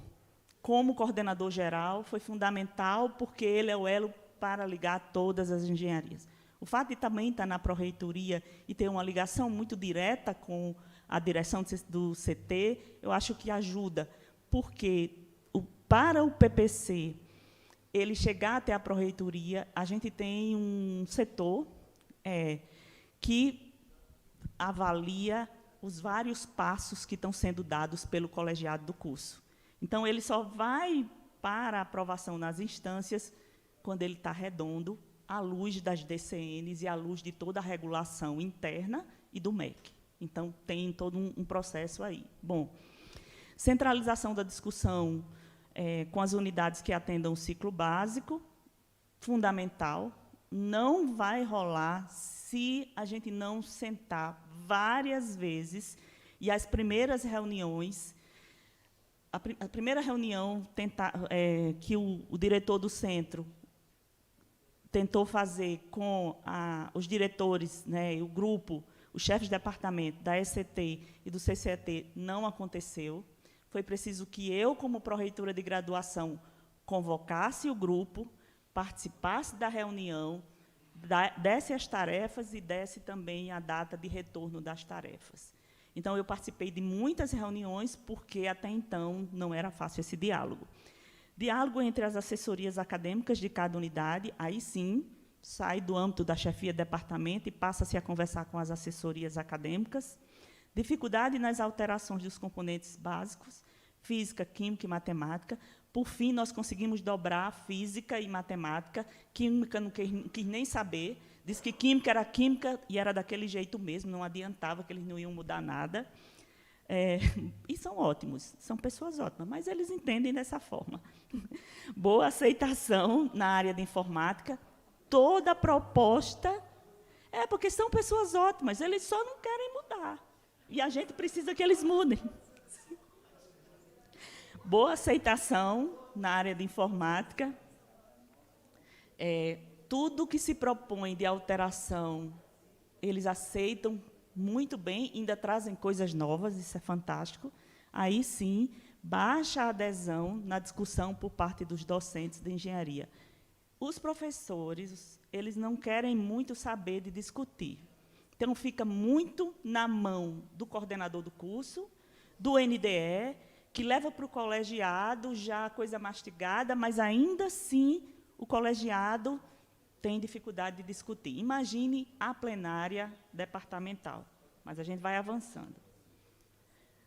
Speaker 4: como coordenador geral foi fundamental, porque ele é o elo para ligar todas as engenharias. O fato de também estar na pró-reitoria e ter uma ligação muito direta com a direção do CT, eu acho que ajuda, porque para o PPC ele chegar até a pró-reitoria, a gente tem um setor que avalia os vários passos que estão sendo dados pelo colegiado do curso. Então, ele só vai para a aprovação nas instâncias quando ele está redondo, à luz das DCNs e à luz de toda a regulação interna e do MEC. Então, tem todo um processo aí. Bom, centralização da discussão com as unidades que atendam o ciclo básico, fundamental, não vai rolar se a gente não sentar várias vezes, e as primeiras reuniões, a primeira reunião que o diretor do centro tentou fazer com os diretores, né, o grupo, os chefes de departamento da ECT e do CCET, não aconteceu. Foi preciso que eu, como pró-reitora de graduação, convocasse o grupo, participasse da reunião, desse as tarefas e desse também a data de retorno das tarefas. Então, eu participei de muitas reuniões, porque, até então, não era fácil esse diálogo. Diálogo entre as assessorias acadêmicas de cada unidade, aí sim, sai do âmbito da chefia de departamento e passa-se a conversar com as assessorias acadêmicas. Dificuldade nas alterações dos componentes básicos, física, química e matemática. Por fim, nós conseguimos dobrar física e matemática. Química não quis nem saber, disse que química era química e era daquele jeito mesmo, não adiantava, que eles não iam mudar nada. E são ótimos, são pessoas ótimas, mas eles entendem dessa forma. Boa aceitação na área de informática, toda proposta, porque são pessoas ótimas, eles só não querem mudar. E a gente precisa que eles mudem. Boa aceitação na área de informática. Tudo que se propõe de alteração, eles aceitam muito bem, ainda trazem coisas novas, isso é fantástico. Aí, sim, baixa a adesão na discussão por parte dos docentes de engenharia. Os professores, eles não querem muito saber de discutir. Então, fica muito na mão do coordenador do curso, do NDE, que leva para o colegiado já a coisa mastigada, mas, ainda assim, o colegiado tem dificuldade de discutir. Imagine a plenária departamental, mas a gente vai avançando.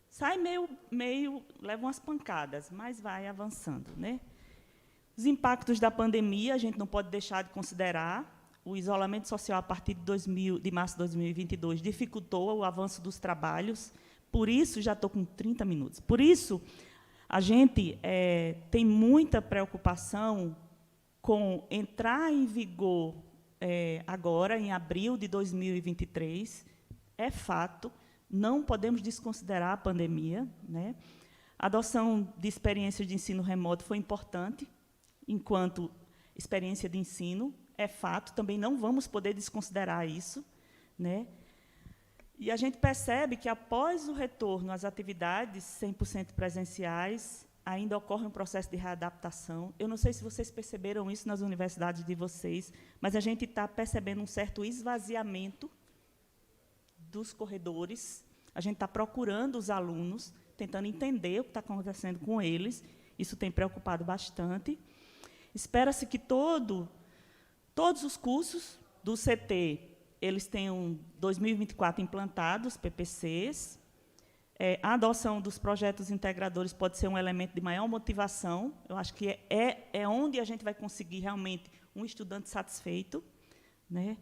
Speaker 4: Sai meio leva umas pancadas, mas vai avançando, né? Os impactos da pandemia, a gente não pode deixar de considerar. O isolamento social, a partir de março de 2022, dificultou o avanço dos trabalhos. Por isso, já estou com 30 minutos. Por isso, a gente tem muita preocupação com entrar em vigor agora, em abril de 2023, é fato, não podemos desconsiderar a pandemia, né? A adoção de experiências de ensino remoto foi importante, enquanto experiência de ensino, é fato, também não vamos poder desconsiderar isso, né? E a gente percebe que, após o retorno às atividades 100% presenciais, ainda ocorre um processo de readaptação. Eu não sei se vocês perceberam isso nas universidades de vocês, mas a gente está percebendo um certo esvaziamento dos corredores. A gente está procurando os alunos, tentando entender o que está acontecendo com eles. Isso tem preocupado bastante. Espera-se que todos os cursos do CT, eles tenham 2024 implantados, PPCs. A adoção dos projetos integradores pode ser um elemento de maior motivação. Eu acho que é onde a gente vai conseguir realmente um estudante satisfeito, né?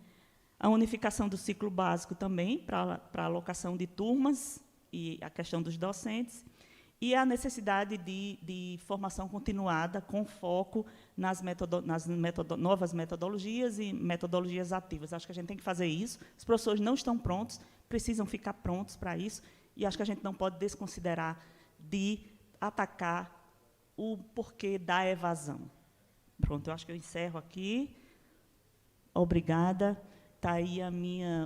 Speaker 4: A unificação do ciclo básico também, para a alocação de turmas e a questão dos docentes, e a necessidade de formação continuada com foco nas novas metodologias e metodologias ativas. Acho que a gente tem que fazer isso. Os professores não estão prontos, precisam ficar prontos para isso, e acho que a gente não pode desconsiderar de atacar o porquê da evasão. Pronto, eu acho que eu encerro aqui. Obrigada. Está aí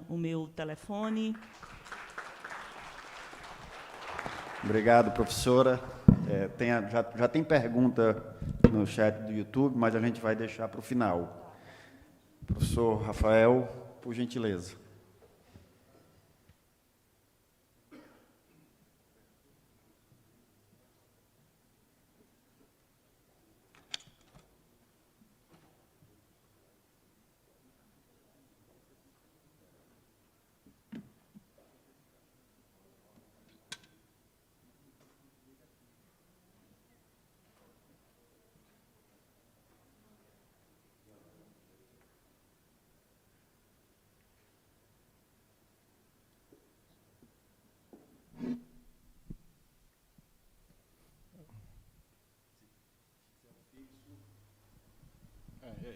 Speaker 4: o meu telefone.
Speaker 2: Obrigado, professora. Já tem pergunta no chat do YouTube, mas a gente vai deixar para o final. Professor Rafael, por gentileza.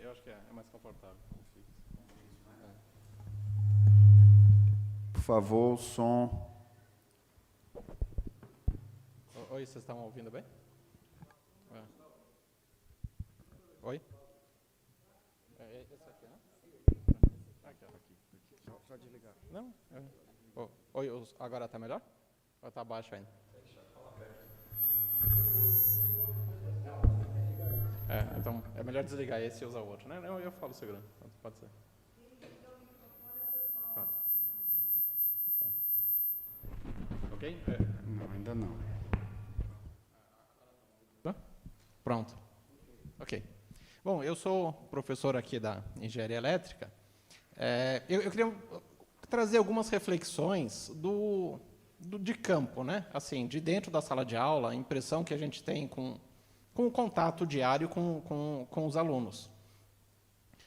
Speaker 5: Eu acho que é mais confortável.
Speaker 2: Por favor, som.
Speaker 5: Oi, vocês estão ouvindo bem? Oi? Esse aqui, né? Aqui. Só desligar. Não? Oi, agora está melhor? Ou está baixo ainda? Então é melhor desligar esse e usar o outro, né? Eu falo segurando, pode ser. Pronto. Ok?
Speaker 2: Não, ainda não.
Speaker 5: Pronto. Ok. Bom, eu sou professor aqui da Engenharia Elétrica. Eu queria trazer algumas reflexões de campo, né? Assim, de dentro da sala de aula, a impressão que a gente tem com o contato diário com os alunos.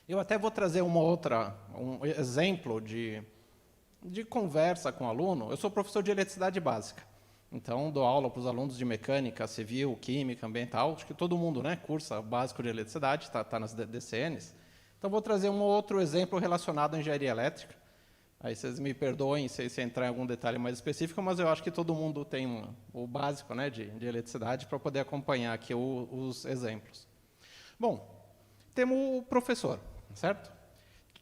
Speaker 5: Eu até vou trazer um exemplo de conversa com o aluno. Eu sou professor de eletricidade básica, então dou aula para os alunos de mecânica, civil, química, ambiental. Acho que todo mundo, né, cursa básico de eletricidade, está nas DCNs. Então vou trazer um outro exemplo relacionado à engenharia elétrica. Aí vocês me perdoem se entrar em algum detalhe mais específico, mas eu acho que todo mundo tem o básico, né, de eletricidade para poder acompanhar aqui os exemplos. Bom, temos o professor, certo?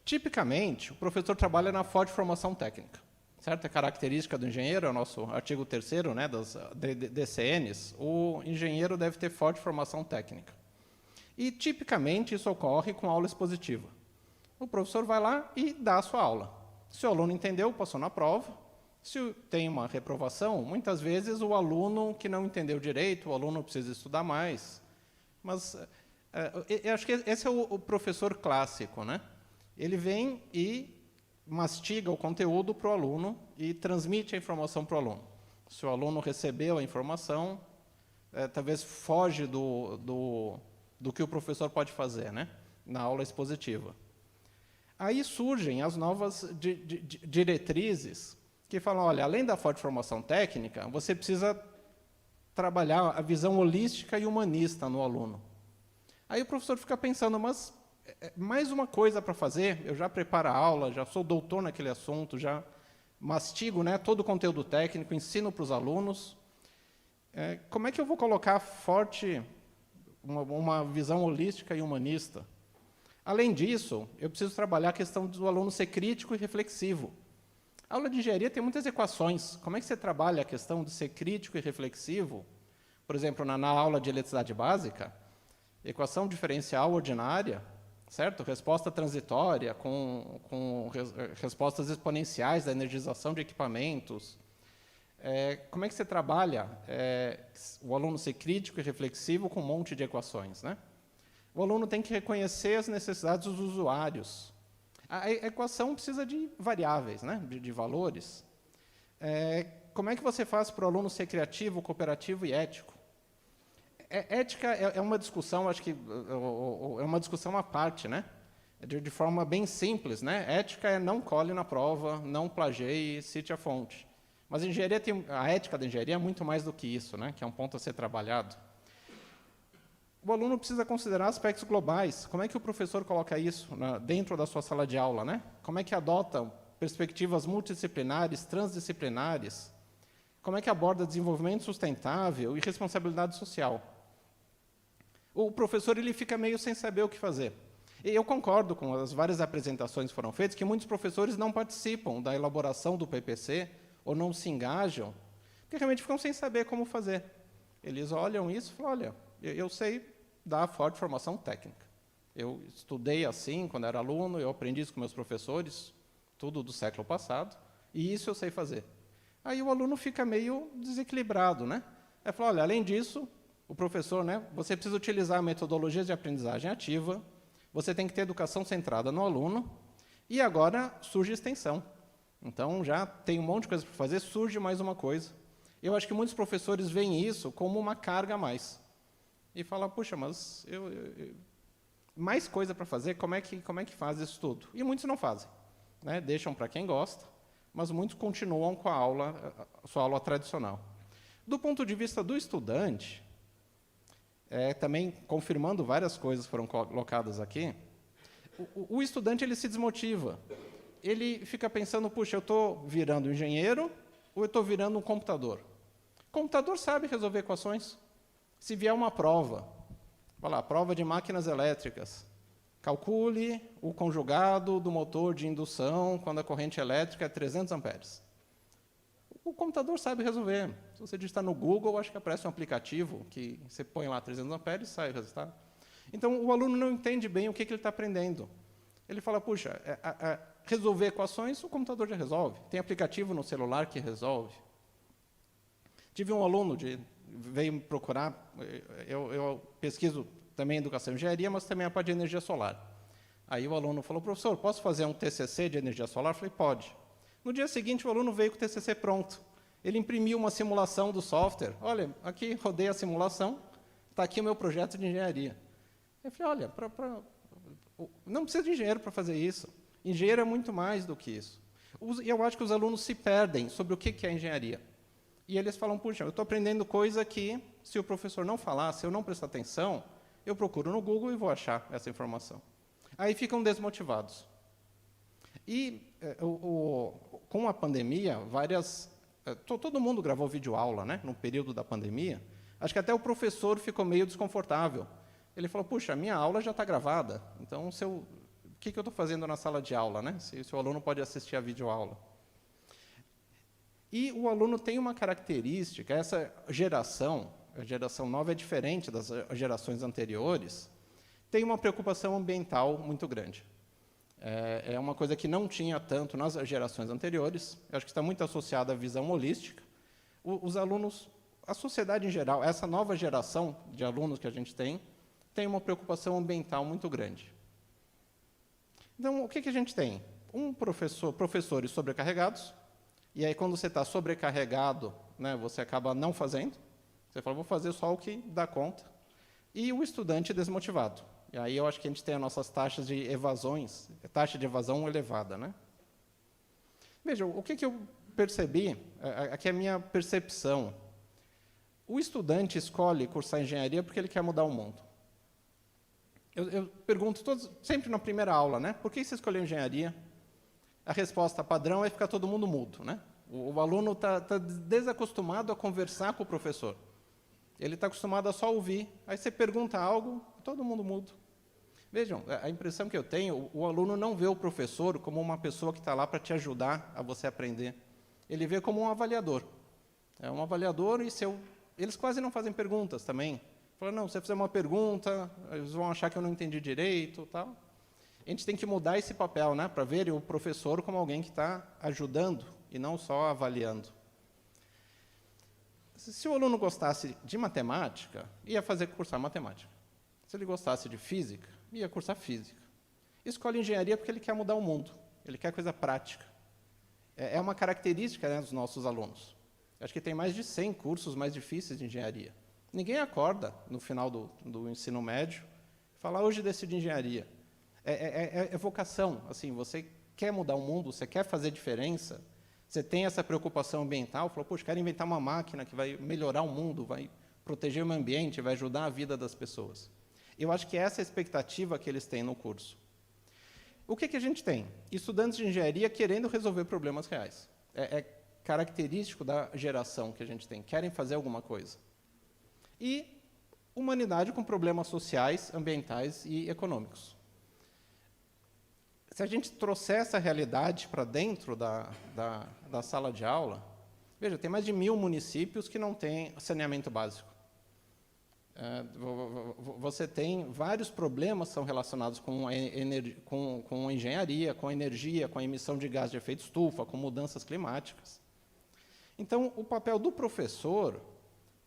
Speaker 5: Tipicamente, o professor trabalha na forte formação técnica, certo? A característica do engenheiro, é o nosso artigo 3º, né, das DCNs, o engenheiro deve ter forte formação técnica. E, tipicamente, isso ocorre com aula expositiva. O professor vai lá e dá a sua aula. Se o aluno entendeu, passou na prova. Se tem uma reprovação, muitas vezes o aluno que não entendeu direito, o aluno precisa estudar mais. Mas eu acho que esse é o professor clássico, né? Ele vem e mastiga o conteúdo para o aluno e transmite a informação para o aluno. Se o aluno recebeu a informação, talvez foge do que o professor pode fazer, né, na aula expositiva. Aí surgem as novas diretrizes que falam, olha, além da forte formação técnica, você precisa trabalhar a visão holística e humanista no aluno. Aí o professor fica pensando, mas mais uma coisa para fazer, eu já preparo a aula, já sou doutor naquele assunto, já mastigo, né, todo o conteúdo técnico, ensino para os alunos. Como é que eu vou colocar forte uma visão holística e humanista? Além disso, eu preciso trabalhar a questão do aluno ser crítico e reflexivo. A aula de engenharia tem muitas equações. Como é que você trabalha a questão de ser crítico e reflexivo? Por exemplo, na aula de eletricidade básica, equação diferencial ordinária, certo? Resposta transitória com respostas exponenciais da energização de equipamentos. Como é que você trabalha o aluno ser crítico e reflexivo com um monte de equações, né? O aluno tem que reconhecer as necessidades dos usuários. A equação precisa de variáveis, né, de valores. Como é que você faz para o aluno ser criativo, cooperativo e ético? Ética é uma discussão, acho que é uma discussão à parte, né? De forma bem simples, né? Ética é não cole na prova, não plagie, cite a fonte. Mas a ética da engenharia é muito mais do que isso, né? Que é um ponto a ser trabalhado. O aluno precisa considerar aspectos globais. Como é que o professor coloca isso dentro da sua sala de aula, né? Como é que adota perspectivas multidisciplinares, transdisciplinares? Como é que aborda desenvolvimento sustentável e responsabilidade social? O professor ele fica meio sem saber o que fazer. E eu concordo com as várias apresentações que foram feitas, que muitos professores não participam da elaboração do PPC ou não se engajam, porque realmente ficam sem saber como fazer. Eles olham isso e falam, olha, eu sei dar forte formação técnica. Eu estudei assim quando era aluno, eu aprendi isso com meus professores, tudo do século passado, e isso eu sei fazer. Aí o aluno fica meio desequilibrado, né? Aí fala, olha, além disso, o professor, né, você precisa utilizar metodologias de aprendizagem ativa, você tem que ter educação centrada no aluno, e agora surge extensão. Então, já tem um monte de coisa para fazer, surge mais uma coisa. Eu acho que muitos professores veem isso como uma carga a mais. E falam, puxa, mas mais coisa para fazer, como é que faz isso tudo? E muitos não fazem, né? Deixam para quem gosta, mas muitos continuam com a sua aula tradicional. Do ponto de vista do estudante, também confirmando várias coisas que foram colocadas aqui, o estudante ele se desmotiva. Ele fica pensando, puxa, eu estou virando engenheiro ou eu estou virando um computador? O computador sabe resolver equações. Se vier uma prova, vai lá, prova de máquinas elétricas, calcule o conjugado do motor de indução quando a corrente elétrica é 300 amperes. O computador sabe resolver. Se você digitar no Google, acho que aparece um aplicativo que você põe lá 300 amperes e sai o resultado. Então, o aluno não entende bem o que ele está aprendendo. Ele fala, puxa, resolver equações, o computador já resolve. Tem aplicativo no celular que resolve. Tive um aluno veio me procurar, eu pesquiso também educação e engenharia, mas também a parte de energia solar. Aí o aluno falou, professor, posso fazer um TCC de energia solar? Eu falei, pode. No dia seguinte, o aluno veio com o TCC pronto. Ele imprimiu uma simulação do software. Olha, aqui rodei a simulação, está aqui o meu projeto de engenharia. Eu falei, olha, não precisa de engenheiro para fazer isso. Engenheiro é muito mais do que isso. Eu acho que os alunos se perdem sobre o que é engenharia. E eles falam, puxa, eu estou aprendendo coisa que, se o professor não falar, se eu não prestar atenção, eu procuro no Google e vou achar essa informação. Aí ficam desmotivados. E, com a pandemia, todo mundo gravou videoaula, né, no período da pandemia. Acho que até o professor ficou meio desconfortável. Ele falou, puxa, a minha aula já está gravada, então o que eu estou fazendo na sala de aula, né, se o aluno pode assistir a videoaula? E o aluno tem uma característica, essa geração, a geração nova é diferente das gerações anteriores, tem uma preocupação ambiental muito grande. É uma coisa que não tinha tanto nas gerações anteriores, eu acho que está muito associada à visão holística. Os alunos, a sociedade em geral, essa nova geração de alunos que a gente tem uma preocupação ambiental muito grande. Então, o que a gente tem? Professores sobrecarregados, e aí, quando você está sobrecarregado, né, você acaba não fazendo. Você fala, vou fazer só o que dá conta. E o estudante desmotivado. E aí eu acho que a gente tem as nossas taxas de evasões, taxa de evasão elevada, né? Veja, o que eu percebi, aqui é a minha percepção. O estudante escolhe cursar engenharia porque ele quer mudar o mundo. Eu pergunto sempre na primeira aula, né? Por que você escolheu engenharia? A resposta padrão é ficar todo mundo mudo, né? O aluno está desacostumado a conversar com o professor. Ele está acostumado a só ouvir. Aí você pergunta algo, todo mundo mudo. Vejam, a impressão que eu tenho, o aluno não vê o professor como uma pessoa que está lá para te ajudar a você aprender. Ele vê como um avaliador. É um avaliador e eles quase não fazem perguntas também. Falam, não, se você fizer uma pergunta, eles vão achar que eu não entendi direito, tal. A gente tem que mudar esse papel, né, para ver o professor como alguém que está ajudando e não só avaliando. Se o aluno gostasse de matemática, ia cursar matemática. Se ele gostasse de física, ia cursar física. Escolhe engenharia porque ele quer mudar o mundo, ele quer coisa prática. É uma característica, né, dos nossos alunos. Acho que tem mais de 100 cursos mais difíceis de engenharia. Ninguém acorda no final do ensino médio e fala, hoje decidi engenharia. É vocação, assim, você quer mudar o mundo, você quer fazer diferença, você tem essa preocupação ambiental, falou, poxa, quero inventar uma máquina que vai melhorar o mundo, vai proteger o meio ambiente, vai ajudar a vida das pessoas. Eu acho que essa é a expectativa que eles têm no curso. O que a gente tem? Estudantes de engenharia querendo resolver problemas reais. É característico da geração que a gente tem, querem fazer alguma coisa. E humanidade com problemas sociais, ambientais e econômicos. Se a gente trouxer essa realidade para dentro da sala de aula, veja, tem mais de 1000 municípios que não têm saneamento básico. Você tem vários problemas que são relacionados com a engenharia, com a energia, com a emissão de gás de efeito estufa, com mudanças climáticas. Então, o papel do professor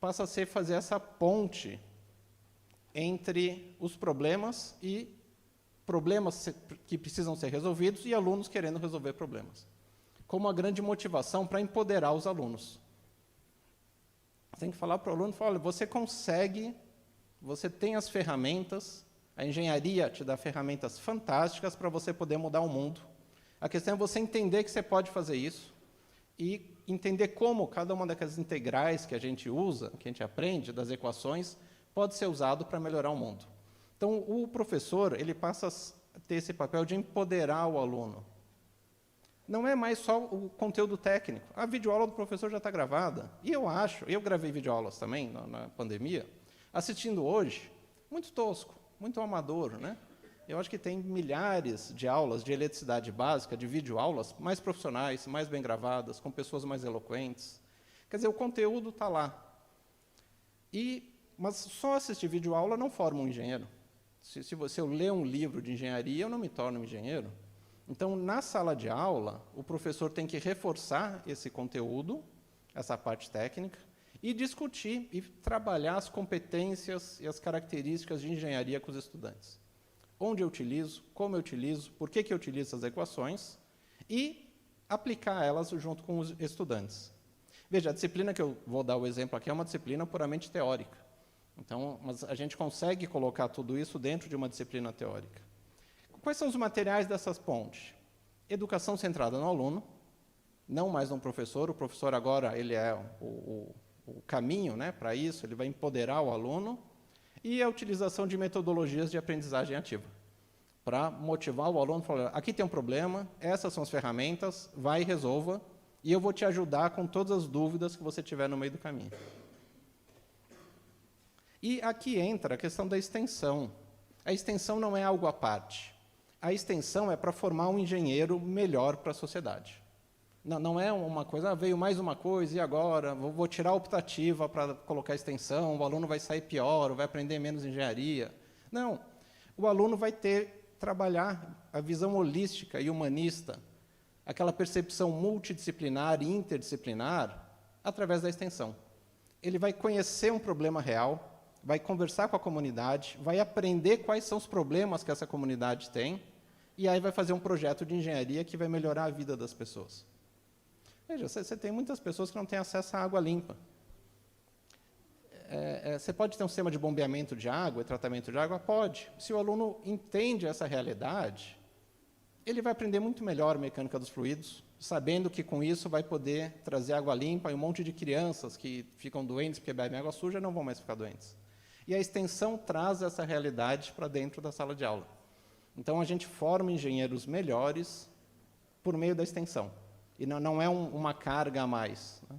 Speaker 5: passa a ser fazer essa ponte entre os problemas e problemas que precisam ser resolvidos e alunos querendo resolver problemas, com uma grande motivação para empoderar os alunos. Tem que falar para o aluno, olha, você consegue, você tem as ferramentas, a engenharia te dá ferramentas fantásticas para você poder mudar o mundo. A questão é você entender que você pode fazer isso e entender como cada uma daquelas integrais que a gente usa, que a gente aprende, das equações, pode ser usado para melhorar o mundo. Então, o professor ele passa a ter esse papel de empoderar o aluno. Não é mais só o conteúdo técnico. A videoaula do professor já está gravada. E eu gravei videoaulas também na pandemia, assistindo hoje, muito tosco, muito amador, né? Eu acho que tem milhares de aulas de eletricidade básica, de videoaulas, mais profissionais, mais bem gravadas, com pessoas mais eloquentes. Quer dizer, o conteúdo está lá. Mas só assistir videoaula não forma um engenheiro. Se eu ler um livro de engenharia, eu não me torno um engenheiro. Então, na sala de aula, o professor tem que reforçar esse conteúdo, essa parte técnica, e discutir e trabalhar as competências e as características de engenharia com os estudantes. Onde eu utilizo, como eu utilizo, por que eu utilizo essas equações, e aplicar elas junto com os estudantes. Veja, a disciplina que eu vou dar o exemplo aqui é uma disciplina puramente teórica. Então, mas a gente consegue colocar tudo isso dentro de uma disciplina teórica. Quais são os materiais dessas pontes? Educação centrada no aluno, não mais no professor. O professor agora ele é o caminho, né, para isso, ele vai empoderar o aluno. E a utilização de metodologias de aprendizagem ativa, para motivar o aluno a falar, aqui tem um problema, essas são as ferramentas, vai e resolva, e eu vou te ajudar com todas as dúvidas que você tiver no meio do caminho. E aqui entra a questão da extensão. A extensão não é algo à parte. A extensão é para formar um engenheiro melhor para a sociedade. Não é uma coisa, veio mais uma coisa, e agora? Vou tirar a optativa para colocar a extensão, o aluno vai sair pior, vai aprender menos engenharia. Não. O aluno vai trabalhar a visão holística e humanista, aquela percepção multidisciplinar e interdisciplinar, através da extensão. Ele vai conhecer um problema real, vai conversar com a comunidade, vai aprender quais são os problemas que essa comunidade tem, e aí vai fazer um projeto de engenharia que vai melhorar a vida das pessoas. Veja, você tem muitas pessoas que não têm acesso à água limpa. Você pode ter um sistema de bombeamento de água e tratamento de água? Pode. Se o aluno entende essa realidade, ele vai aprender muito melhor a mecânica dos fluidos, sabendo que com isso vai poder trazer água limpa, e um monte de crianças que ficam doentes porque bebem água suja não vão mais ficar doentes. E a extensão traz essa realidade para dentro da sala de aula. Então, a gente forma engenheiros melhores por meio da extensão. E não é uma carga a mais. Né?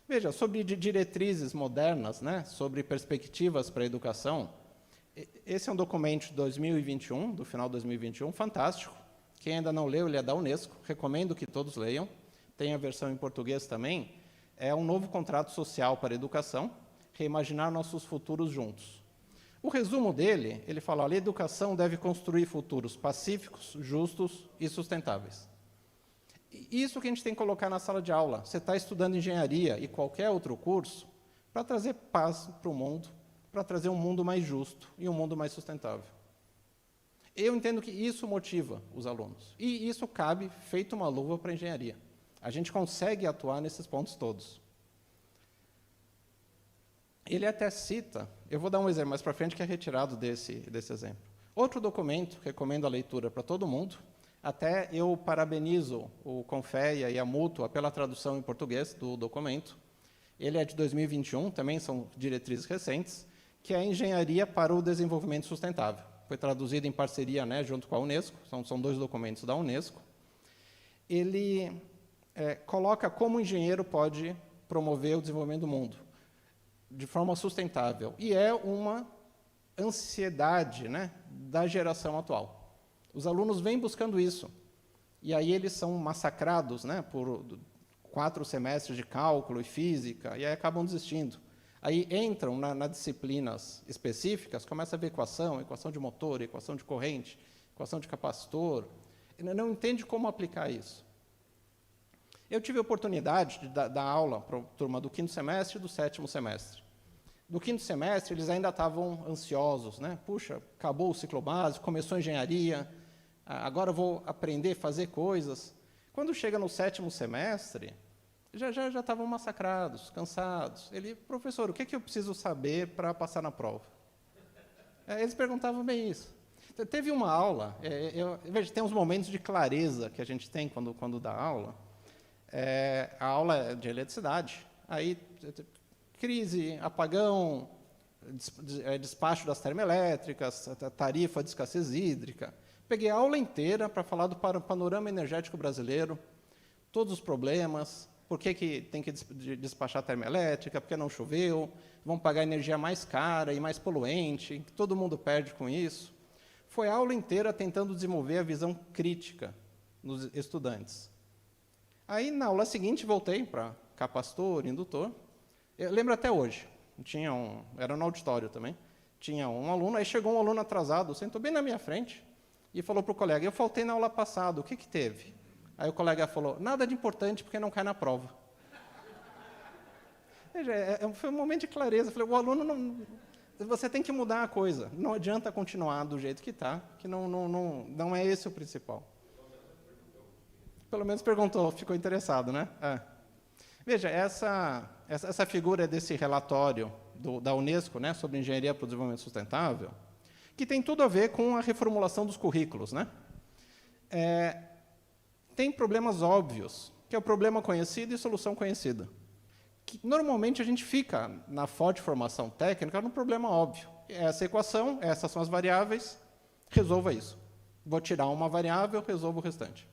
Speaker 5: Veja, sobre diretrizes modernas, né, sobre perspectivas para a educação, esse é um documento de 2021, do final de 2021, fantástico. Quem ainda não leu, ele é da Unesco, recomendo que todos leiam. Tem a versão em português também. É um novo contrato social para a educação, reimaginar nossos futuros juntos. O resumo dele, ele fala, a educação deve construir futuros pacíficos, justos e sustentáveis. Isso que a gente tem que colocar na sala de aula. Você está estudando engenharia e qualquer outro curso para trazer paz para o mundo, para trazer um mundo mais justo e um mundo mais sustentável. Eu entendo que isso motiva os alunos. E isso cabe feito uma luva para a engenharia. A gente consegue atuar nesses pontos todos. Ele até cita, eu vou dar um exemplo mais para frente que é retirado desse exemplo. Outro documento, recomendo a leitura para todo mundo, até eu parabenizo o Confeia e a Mútua pela tradução em português do documento. Ele é de 2021, também são diretrizes recentes, que é a Engenharia para o Desenvolvimento Sustentável. Foi traduzido em parceria, né, junto com a Unesco, são 2 documentos da Unesco. Ele coloca como o engenheiro pode promover o desenvolvimento do mundo de forma sustentável. E é uma ansiedade, né, da geração atual. Os alunos vêm buscando isso. E aí eles são massacrados, né, por 4 semestres de cálculo e física, e aí acabam desistindo. Aí entram nas disciplinas específicas, começa a ver equação de motor, equação de corrente, equação de capacitor, e não entende como aplicar isso. Eu tive a oportunidade de dar aula para a turma do 5º semestre e do 7º semestre. No 5º semestre, eles ainda estavam ansiosos, né? Puxa, acabou o ciclo básico, começou a engenharia, agora eu vou aprender a fazer coisas. Quando chega no 7º semestre, já estavam massacrados, cansados. Professor, o que eu preciso saber para passar na prova? Eles perguntavam bem isso. Então, teve uma aula, veja, tem uns momentos de clareza que a gente tem quando dá aula. A aula é de eletricidade. Aí, crise, apagão, despacho das termoelétricas, tarifa de escassez hídrica. Peguei a aula inteira para falar do panorama energético brasileiro, todos os problemas, por que tem que despachar a termoelétrica, por que não choveu, vão pagar energia mais cara e mais poluente, todo mundo perde com isso. Foi a aula inteira tentando desenvolver a visão crítica nos estudantes. Aí, na aula seguinte, voltei para capacitor, indutor. Eu lembro até hoje, era no auditório também, tinha um aluno, aí chegou um aluno atrasado, sentou bem na minha frente e falou para o colega, eu faltei na aula passada, o que teve? Aí o colega falou, nada de importante, porque não cai na prova. Veja, foi um momento de clareza. Eu falei, o aluno, você tem que mudar a coisa. Não adianta continuar do jeito que está, que não é esse o principal. Pelo menos perguntou, ficou interessado, né? Veja, essa figura desse relatório da Unesco, né, sobre engenharia para o desenvolvimento sustentável, que tem tudo a ver com a reformulação dos currículos, né? Tem problemas óbvios, que é o problema conhecido e solução conhecida. Que, normalmente, a gente fica, na forte formação técnica, no problema óbvio. Essa equação, essas são as variáveis, resolva isso. Vou tirar uma variável, resolvo o restante.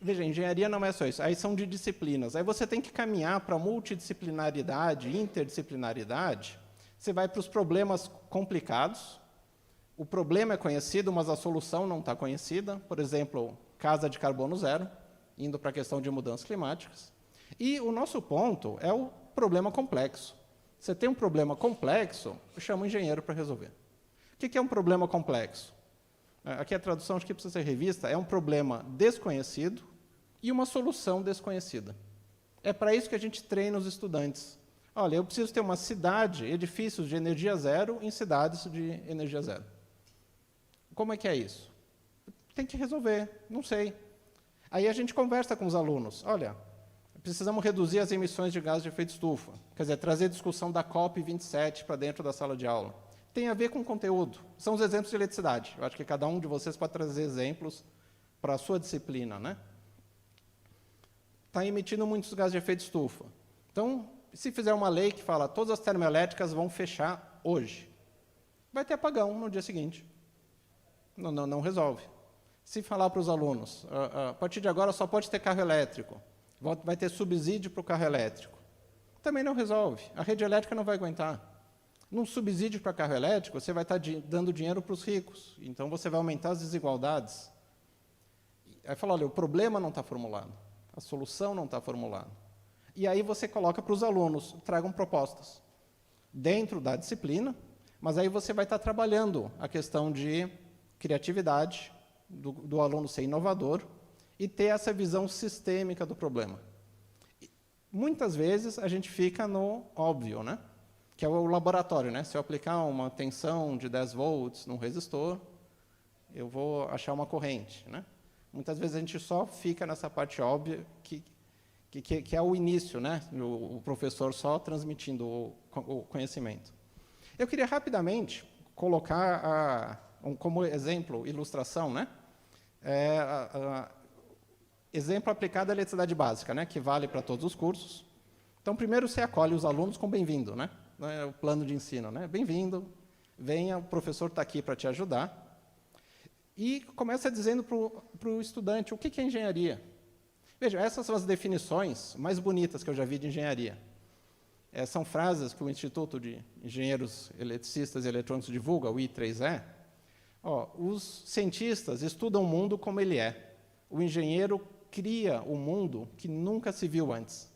Speaker 5: Veja, engenharia não é só isso. Aí são de disciplinas. Aí você tem que caminhar para multidisciplinaridade, interdisciplinaridade. Você vai para os problemas complicados. O problema é conhecido, mas a solução não está conhecida. Por exemplo, casa de carbono zero, indo para a questão de mudanças climáticas. E o nosso ponto é o problema complexo. Você tem um problema complexo, eu chamo o engenheiro para resolver. O que é um problema complexo? Aqui a tradução, acho que precisa ser revista, é um problema desconhecido e uma solução desconhecida. É para isso que a gente treina os estudantes. Olha, eu preciso ter uma cidade, edifícios de energia zero em cidades de energia zero. Como é que é isso? Tem que resolver, não sei. Aí a gente conversa com os alunos. Olha, precisamos reduzir as emissões de gás de efeito estufa. Quer dizer, trazer a discussão da COP27 para dentro da sala de aula. Tem a ver com conteúdo. São os exemplos de eletricidade. Eu acho que cada um de vocês pode trazer exemplos para a sua disciplina, né? Está emitindo muitos gases de efeito estufa. Então, se fizer uma lei que fala todas as termoelétricas vão fechar hoje, vai ter apagão no dia seguinte. Não resolve. Se falar para os alunos, a partir de agora só pode ter carro elétrico, vai ter subsídio para o carro elétrico, também não resolve. A rede elétrica não vai aguentar. Num subsídio para carro elétrico, você vai estar dando dinheiro para os ricos, então você vai aumentar as desigualdades. Aí fala, olha, o problema não está formulado, a solução não está formulada. E aí você coloca para os alunos, tragam propostas dentro da disciplina, mas aí você vai estar trabalhando a questão de criatividade, do aluno ser inovador e ter essa visão sistêmica do problema. Muitas vezes a gente fica no óbvio, né? Que é o laboratório, né? Se eu aplicar uma tensão de 10 volts num resistor, eu vou achar uma corrente, né? Muitas vezes a gente só fica nessa parte óbvia que é o início, né? O professor só transmitindo o conhecimento. Eu queria rapidamente colocar como exemplo, ilustração, né? Exemplo aplicado à eletricidade básica, né? Que vale para todos os cursos. Então, primeiro você acolhe os alunos com bem-vindo, né? O plano de ensino, né? Bem-vindo, venha, o professor está aqui para te ajudar. E começa dizendo para o estudante o que é engenharia. Veja, essas são as definições mais bonitas que eu já vi de engenharia. São frases que o Instituto de Engenheiros Eletricistas e Eletrônicos divulga, o I3E. Os cientistas estudam o mundo como ele é. O engenheiro cria o mundo que nunca se viu antes.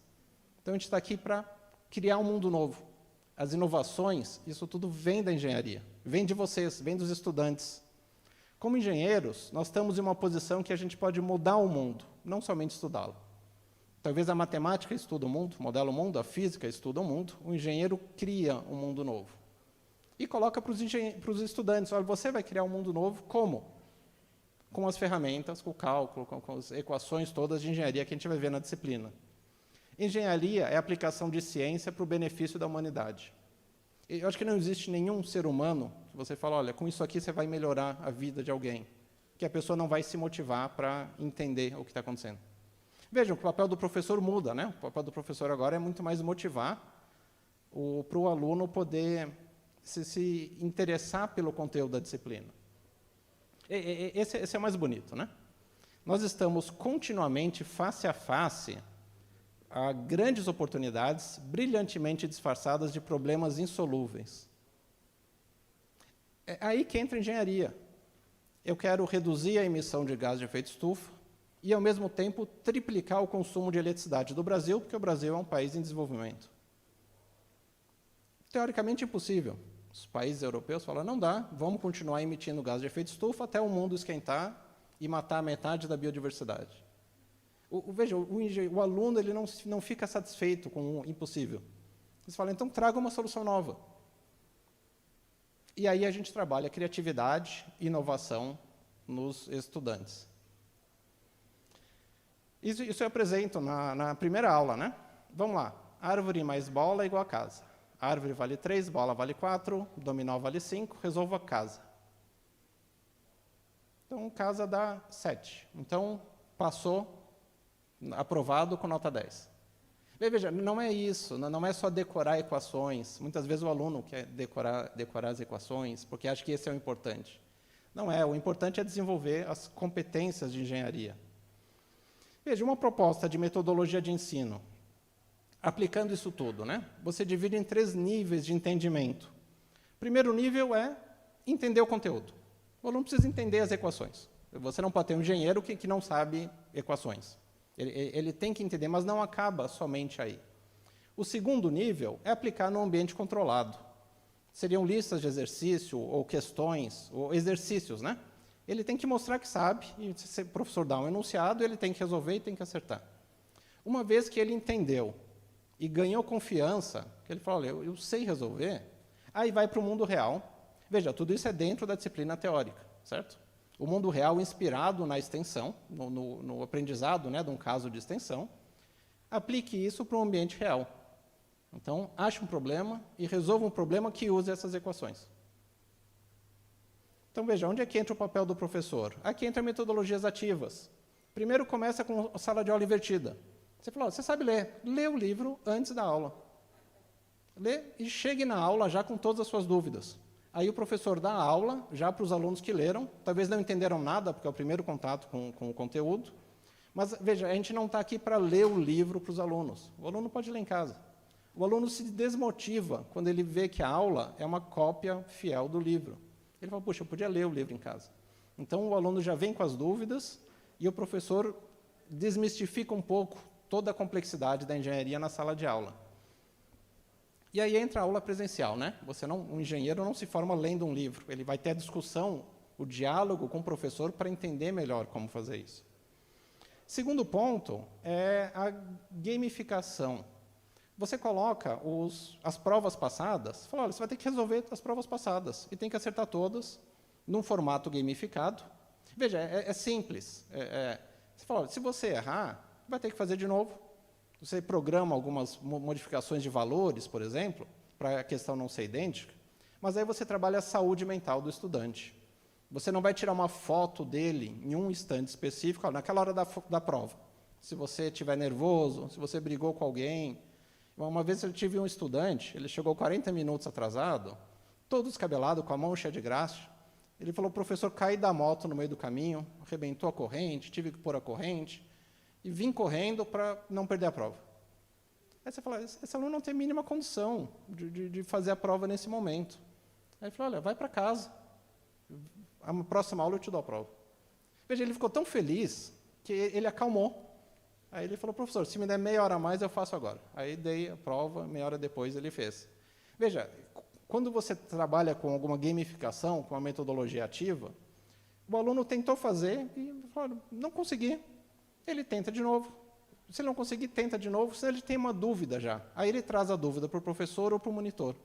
Speaker 5: Então, a gente está aqui para criar um mundo novo. As inovações, isso tudo vem da engenharia, vem de vocês, vem dos estudantes. Como engenheiros, nós estamos em uma posição que a gente pode mudar o mundo, não somente estudá-lo. Talvez a matemática estuda o mundo, modela o mundo, a física estuda o mundo, o engenheiro cria um mundo novo. E coloca para os estudantes, olha, você vai criar um mundo novo como? Com as ferramentas, com o cálculo, com as equações todas de engenharia que a gente vai ver na disciplina. Engenharia é a aplicação de ciência para o benefício da humanidade. Eu acho que não existe nenhum ser humano que você fala, olha, com isso aqui você vai melhorar a vida de alguém, que a pessoa não vai se motivar para entender o que está acontecendo. Vejam, o papel do professor muda, né? O papel do professor agora é muito mais motivar para o aluno poder se interessar pelo conteúdo da disciplina. Esse é o mais bonito, né? Nós estamos continuamente face a face a grandes oportunidades brilhantemente disfarçadas de problemas insolúveis. É aí que entra a engenharia. Eu quero reduzir a emissão de gás de efeito estufa e, ao mesmo tempo, triplicar o consumo de eletricidade do Brasil, porque o Brasil é um país em desenvolvimento. Teoricamente impossível. Os países europeus falam, não dá, vamos continuar emitindo gás de efeito estufa até o mundo esquentar e matar metade da biodiversidade. Veja, o aluno ele não fica satisfeito com o impossível. Eles falam, então traga uma solução nova. E aí a gente trabalha criatividade e inovação nos estudantes. Isso eu apresento na primeira aula, né? Vamos lá. Árvore mais bola é igual a casa. Árvore vale 3, bola vale 4, dominó vale 5, resolva casa. Então, casa dá 7. Então, passou, aprovado com nota 10. Veja, não é isso, não é só decorar equações. Muitas vezes o aluno quer decorar as equações, porque acha que esse é o importante. Não é, o importante é desenvolver as competências de engenharia. Veja, uma proposta de metodologia de ensino, aplicando isso tudo, né? Você divide em 3 níveis de entendimento. O primeiro nível é entender o conteúdo. O aluno precisa entender as equações. Você não pode ter um engenheiro que não sabe equações. Ele tem que entender, mas não acaba somente aí. O segundo nível é aplicar no ambiente controlado. Seriam listas de exercício, ou questões, ou exercícios, né? Ele tem que mostrar que sabe, e se o professor dá um enunciado, ele tem que resolver e tem que acertar. Uma vez que ele entendeu e ganhou confiança, que ele fala, olha, eu sei resolver, aí vai para o mundo real. Veja, tudo isso é dentro da disciplina teórica, certo? O mundo real inspirado na extensão, no aprendizado, né, de um caso de extensão, aplique isso para o ambiente real. Então, ache um problema e resolva um problema que use essas equações. Então, veja, onde é que entra o papel do professor? Aqui entra metodologias ativas. Primeiro começa com a sala de aula invertida. Você falou, você sabe ler? Lê o livro antes da aula. Lê e chegue na aula já com todas as suas dúvidas. Aí o professor dá a aula, já para os alunos que leram, talvez não entenderam nada, porque é o primeiro contato com o conteúdo. Mas, veja, a gente não está aqui para ler o livro para os alunos. O aluno pode ler em casa. O aluno se desmotiva quando ele vê que a aula é uma cópia fiel do livro. Ele fala, puxa, eu podia ler o livro em casa. Então, o aluno já vem com as dúvidas e o professor desmistifica um pouco toda a complexidade da engenharia na sala de aula. E aí entra a aula presencial, né? Um engenheiro não se forma lendo um livro, ele vai ter a discussão, o diálogo com o professor para entender melhor como fazer isso. Segundo ponto é a gamificação. Você coloca as provas passadas, fala, olha, você vai ter que resolver as provas passadas e tem que acertar todas num formato gamificado. Veja, é simples. Você fala, olha, se você errar, vai ter que fazer de novo. Você programa algumas modificações de valores, por exemplo, para a questão não ser idêntica, mas aí você trabalha a saúde mental do estudante. Você não vai tirar uma foto dele em um instante específico, naquela hora da prova. Se você estiver nervoso, se você brigou com alguém. Uma vez eu tive um estudante, ele chegou 40 minutos atrasado, todo descabelado, com a mão cheia de graxa. Ele falou, professor, caí da moto no meio do caminho, arrebentou a corrente, tive que pôr a corrente, e vim correndo para não perder a prova. Aí você fala, esse aluno não tem mínima condição de fazer a prova nesse momento. Aí ele falou, olha, vai para casa, a próxima aula eu te dou a prova. Veja, ele ficou tão feliz que ele acalmou. Aí ele falou, professor, se me der meia hora a mais, eu faço agora. Aí dei a prova, meia hora depois ele fez. Veja, quando você trabalha com alguma gamificação, com uma metodologia ativa, o aluno tentou fazer e falou, não consegui. Ele tenta de novo. Se ele não conseguir, tenta de novo, senão ele tem uma dúvida já. Aí ele traz a dúvida para o professor ou para o monitor.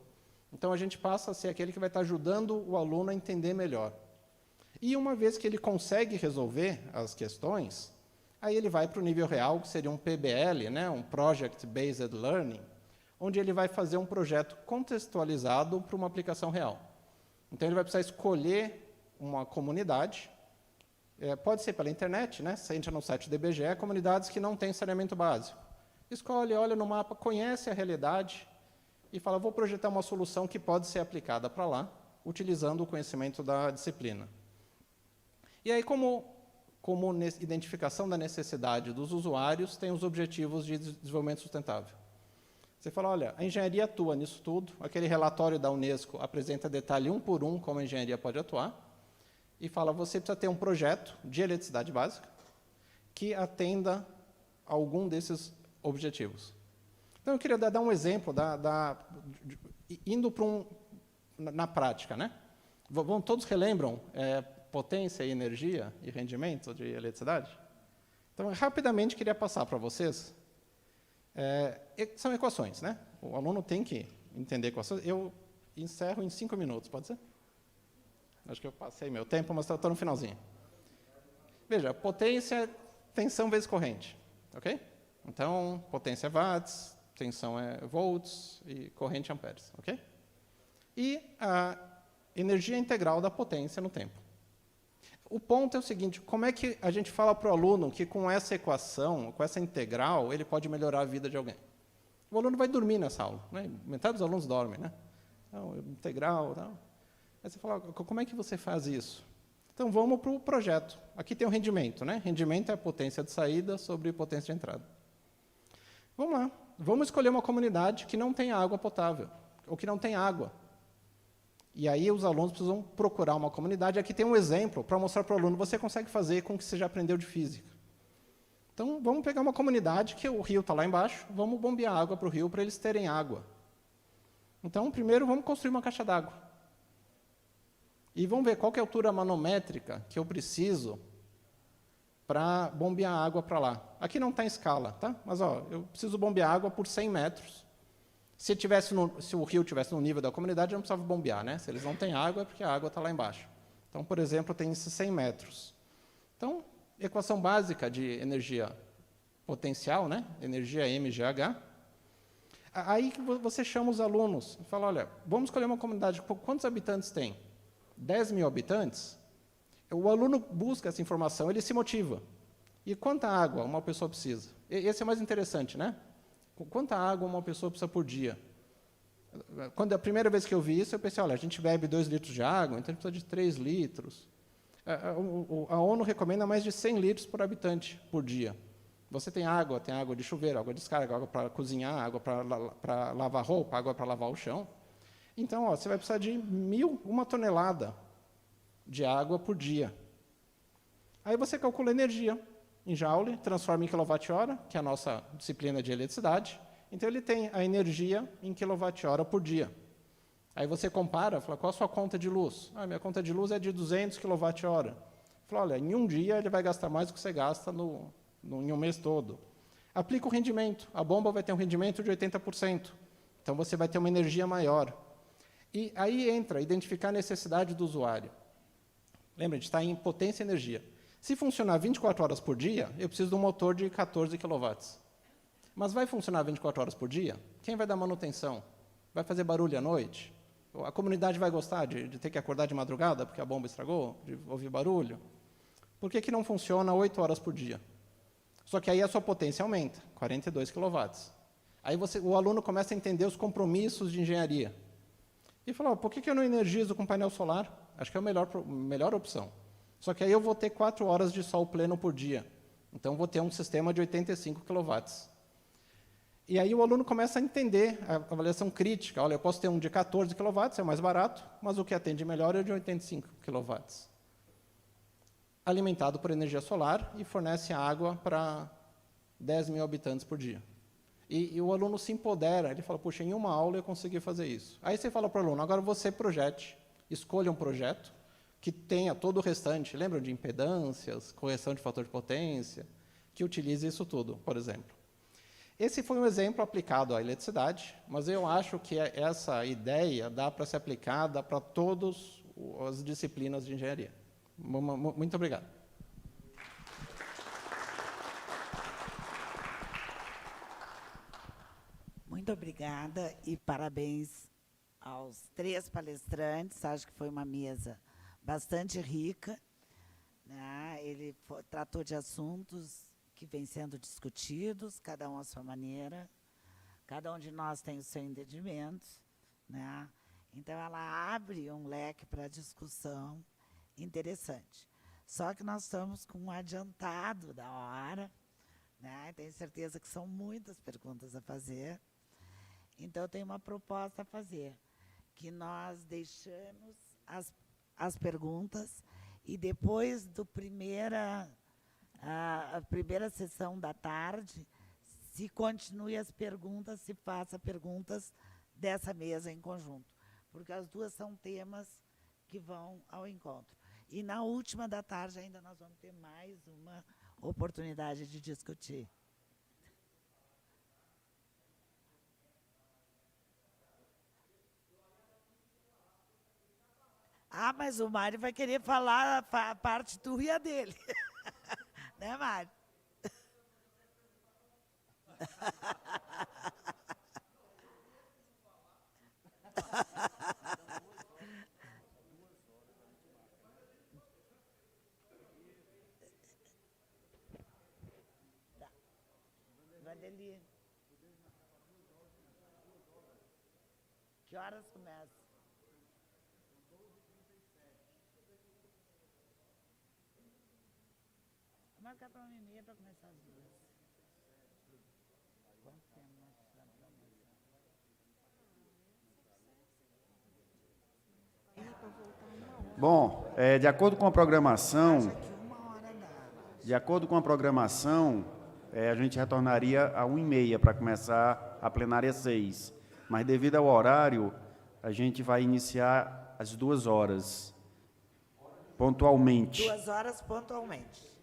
Speaker 5: Então, a gente passa a ser aquele que vai estar ajudando o aluno a entender melhor. E uma vez que ele consegue resolver as questões, aí ele vai para o nível real, que seria um PBL, né, um Project Based Learning, onde ele vai fazer um projeto contextualizado para uma aplicação real. Então, ele vai precisar escolher uma comunidade, pode ser pela internet, né, se entra no site do IBGE, comunidades que não têm saneamento básico. Escolhe, olha no mapa, conhece a realidade e fala, vou projetar uma solução que pode ser aplicada para lá, utilizando o conhecimento da disciplina. E aí, como identificação da necessidade dos usuários, tem os objetivos de desenvolvimento sustentável. Você fala, olha, a engenharia atua nisso tudo, aquele relatório da Unesco apresenta detalhe um por um como a engenharia pode atuar, e fala, você precisa ter um projeto de eletricidade básica que atenda a algum desses objetivos. Então, eu queria dar um exemplo, indo para na prática. Né? Todos relembram potência e energia e rendimento de eletricidade? Então, rapidamente, queria passar para vocês. São equações, né? O aluno tem que entender equações. Eu encerro em 5 minutos, pode ser? Acho que eu passei meu tempo, mas estou no finalzinho. Veja, potência, tensão vezes corrente. Ok? Então, potência é watts, tensão é volts e corrente é amperes. Ok? E a energia integral da potência no tempo. O ponto é o seguinte, como é que a gente fala para o aluno que com essa equação, com essa integral, ele pode melhorar a vida de alguém? O aluno vai dormir nessa aula. Né? Metade dos alunos dormem. Né? Então, integral, tal. Aí você fala, como é que você faz isso? Então, vamos para o projeto. Aqui tem o rendimento. Né? Rendimento é a potência de saída sobre potência de entrada. Vamos lá. Vamos escolher uma comunidade que não tem água potável, ou que não tem água. E aí os alunos precisam procurar uma comunidade. Aqui tem um exemplo para mostrar para o aluno, você consegue fazer com o que você já aprendeu de física. Então, vamos pegar uma comunidade que o rio está lá embaixo, vamos bombear água para o rio para eles terem água. Então, primeiro, vamos construir uma caixa d'água. E vamos ver qual que é a altura manométrica que eu preciso para bombear água para lá. Aqui não está em escala, tá? Mas eu preciso bombear água por 100 metros. Se o rio estivesse no nível da comunidade, eu não precisava bombear. Né? Se eles não têm água, é porque a água está lá embaixo. Então, por exemplo, tem esses 100 metros. Então, equação básica de energia potencial, né? Energia MGH. Aí você chama os alunos e fala, olha, vamos escolher uma comunidade, quantos habitantes tem? 10 mil habitantes? O aluno busca essa informação, ele se motiva. E quanta água uma pessoa precisa? Esse é o mais interessante, né? Quanta água uma pessoa precisa por dia? Quando a primeira vez que eu vi isso, eu pensei, olha, a gente bebe 2 litros de água, então a gente precisa de 3 litros. A ONU recomenda mais de 100 litros por habitante por dia. Você tem água de chuveiro, água de descarga, água para cozinhar, água para lavar roupa, água para lavar o chão. Então, você vai precisar de 1 tonelada de água por dia. Aí você calcula a energia em joule, transforma em quilowatt-hora, que é a nossa disciplina de eletricidade. Então, ele tem a energia em quilowatt-hora por dia. Aí você compara, fala, qual a sua conta de luz? Minha conta de luz é de 200 kWh. Fala, olha, em um dia ele vai gastar mais do que você gasta em um mês todo. Aplica o rendimento. A bomba vai ter um rendimento de 80%. Então, você vai ter uma energia maior. E aí entra identificar a necessidade do usuário. Lembra, a gente está em potência e energia. Se funcionar 24 horas por dia, eu preciso de um motor de 14 kW. Mas vai funcionar 24 horas por dia? Quem vai dar manutenção? Vai fazer barulho à noite? A comunidade vai gostar de ter que acordar de madrugada porque a bomba estragou, de ouvir barulho? Por que não funciona 8 horas por dia? Só que aí a sua potência aumenta, 42 kW. Aí o aluno começa a entender os compromissos de engenharia. E fala, por que eu não energizo com painel solar? Acho que é a melhor opção. Só que aí eu vou ter 4 horas de sol pleno por dia. Então, vou ter um sistema de 85 kW. E aí o aluno começa a entender a avaliação crítica. Olha, eu posso ter um de 14 kW, é mais barato, mas o que atende melhor é o de 85 kW. Alimentado por energia solar e fornece água para 10 mil habitantes por dia. E o aluno se empodera, ele fala, puxa, em uma aula eu consegui fazer isso. Aí você fala para o aluno, agora você projete, escolha um projeto que tenha todo o restante, lembram de impedâncias, correção de fator de potência, que utilize isso tudo, por exemplo. Esse foi um exemplo aplicado à eletricidade, mas eu acho que essa ideia dá para ser aplicada para todas as disciplinas de engenharia. Muito obrigado.
Speaker 1: Muito obrigada e parabéns aos 3 palestrantes. Acho que foi uma mesa bastante rica, né? Ele tratou de assuntos que vêm sendo discutidos, cada um à sua maneira, cada um de nós tem o seu entendimento, né? Então, ela abre um leque para discussão interessante. Só que nós estamos com um adiantado da hora, né? Tenho certeza que são muitas perguntas a fazer. Então, eu tenho uma proposta a fazer, que nós deixamos as perguntas e depois a primeira sessão da tarde, se continue as perguntas, se faça perguntas dessa mesa em conjunto, porque as duas são temas que vão ao encontro. E na última da tarde ainda nós vamos ter mais uma oportunidade de discutir. Ah, mas o Mário vai querer falar a parte tua e a dele. Né, Mário? Tá. Vandeli. Que horas começa? Marcar para 1h30 para começar as 2. Quanto tempo nós precisamos para almoçar?
Speaker 2: Bom, de acordo com a programação,
Speaker 1: Acho que 1 hora dá.
Speaker 2: de acordo com a programação, a gente retornaria a 1h30 para começar a plenária 6. Mas, devido ao horário, a gente vai iniciar às 2 horas, pontualmente.
Speaker 1: 2 horas pontualmente.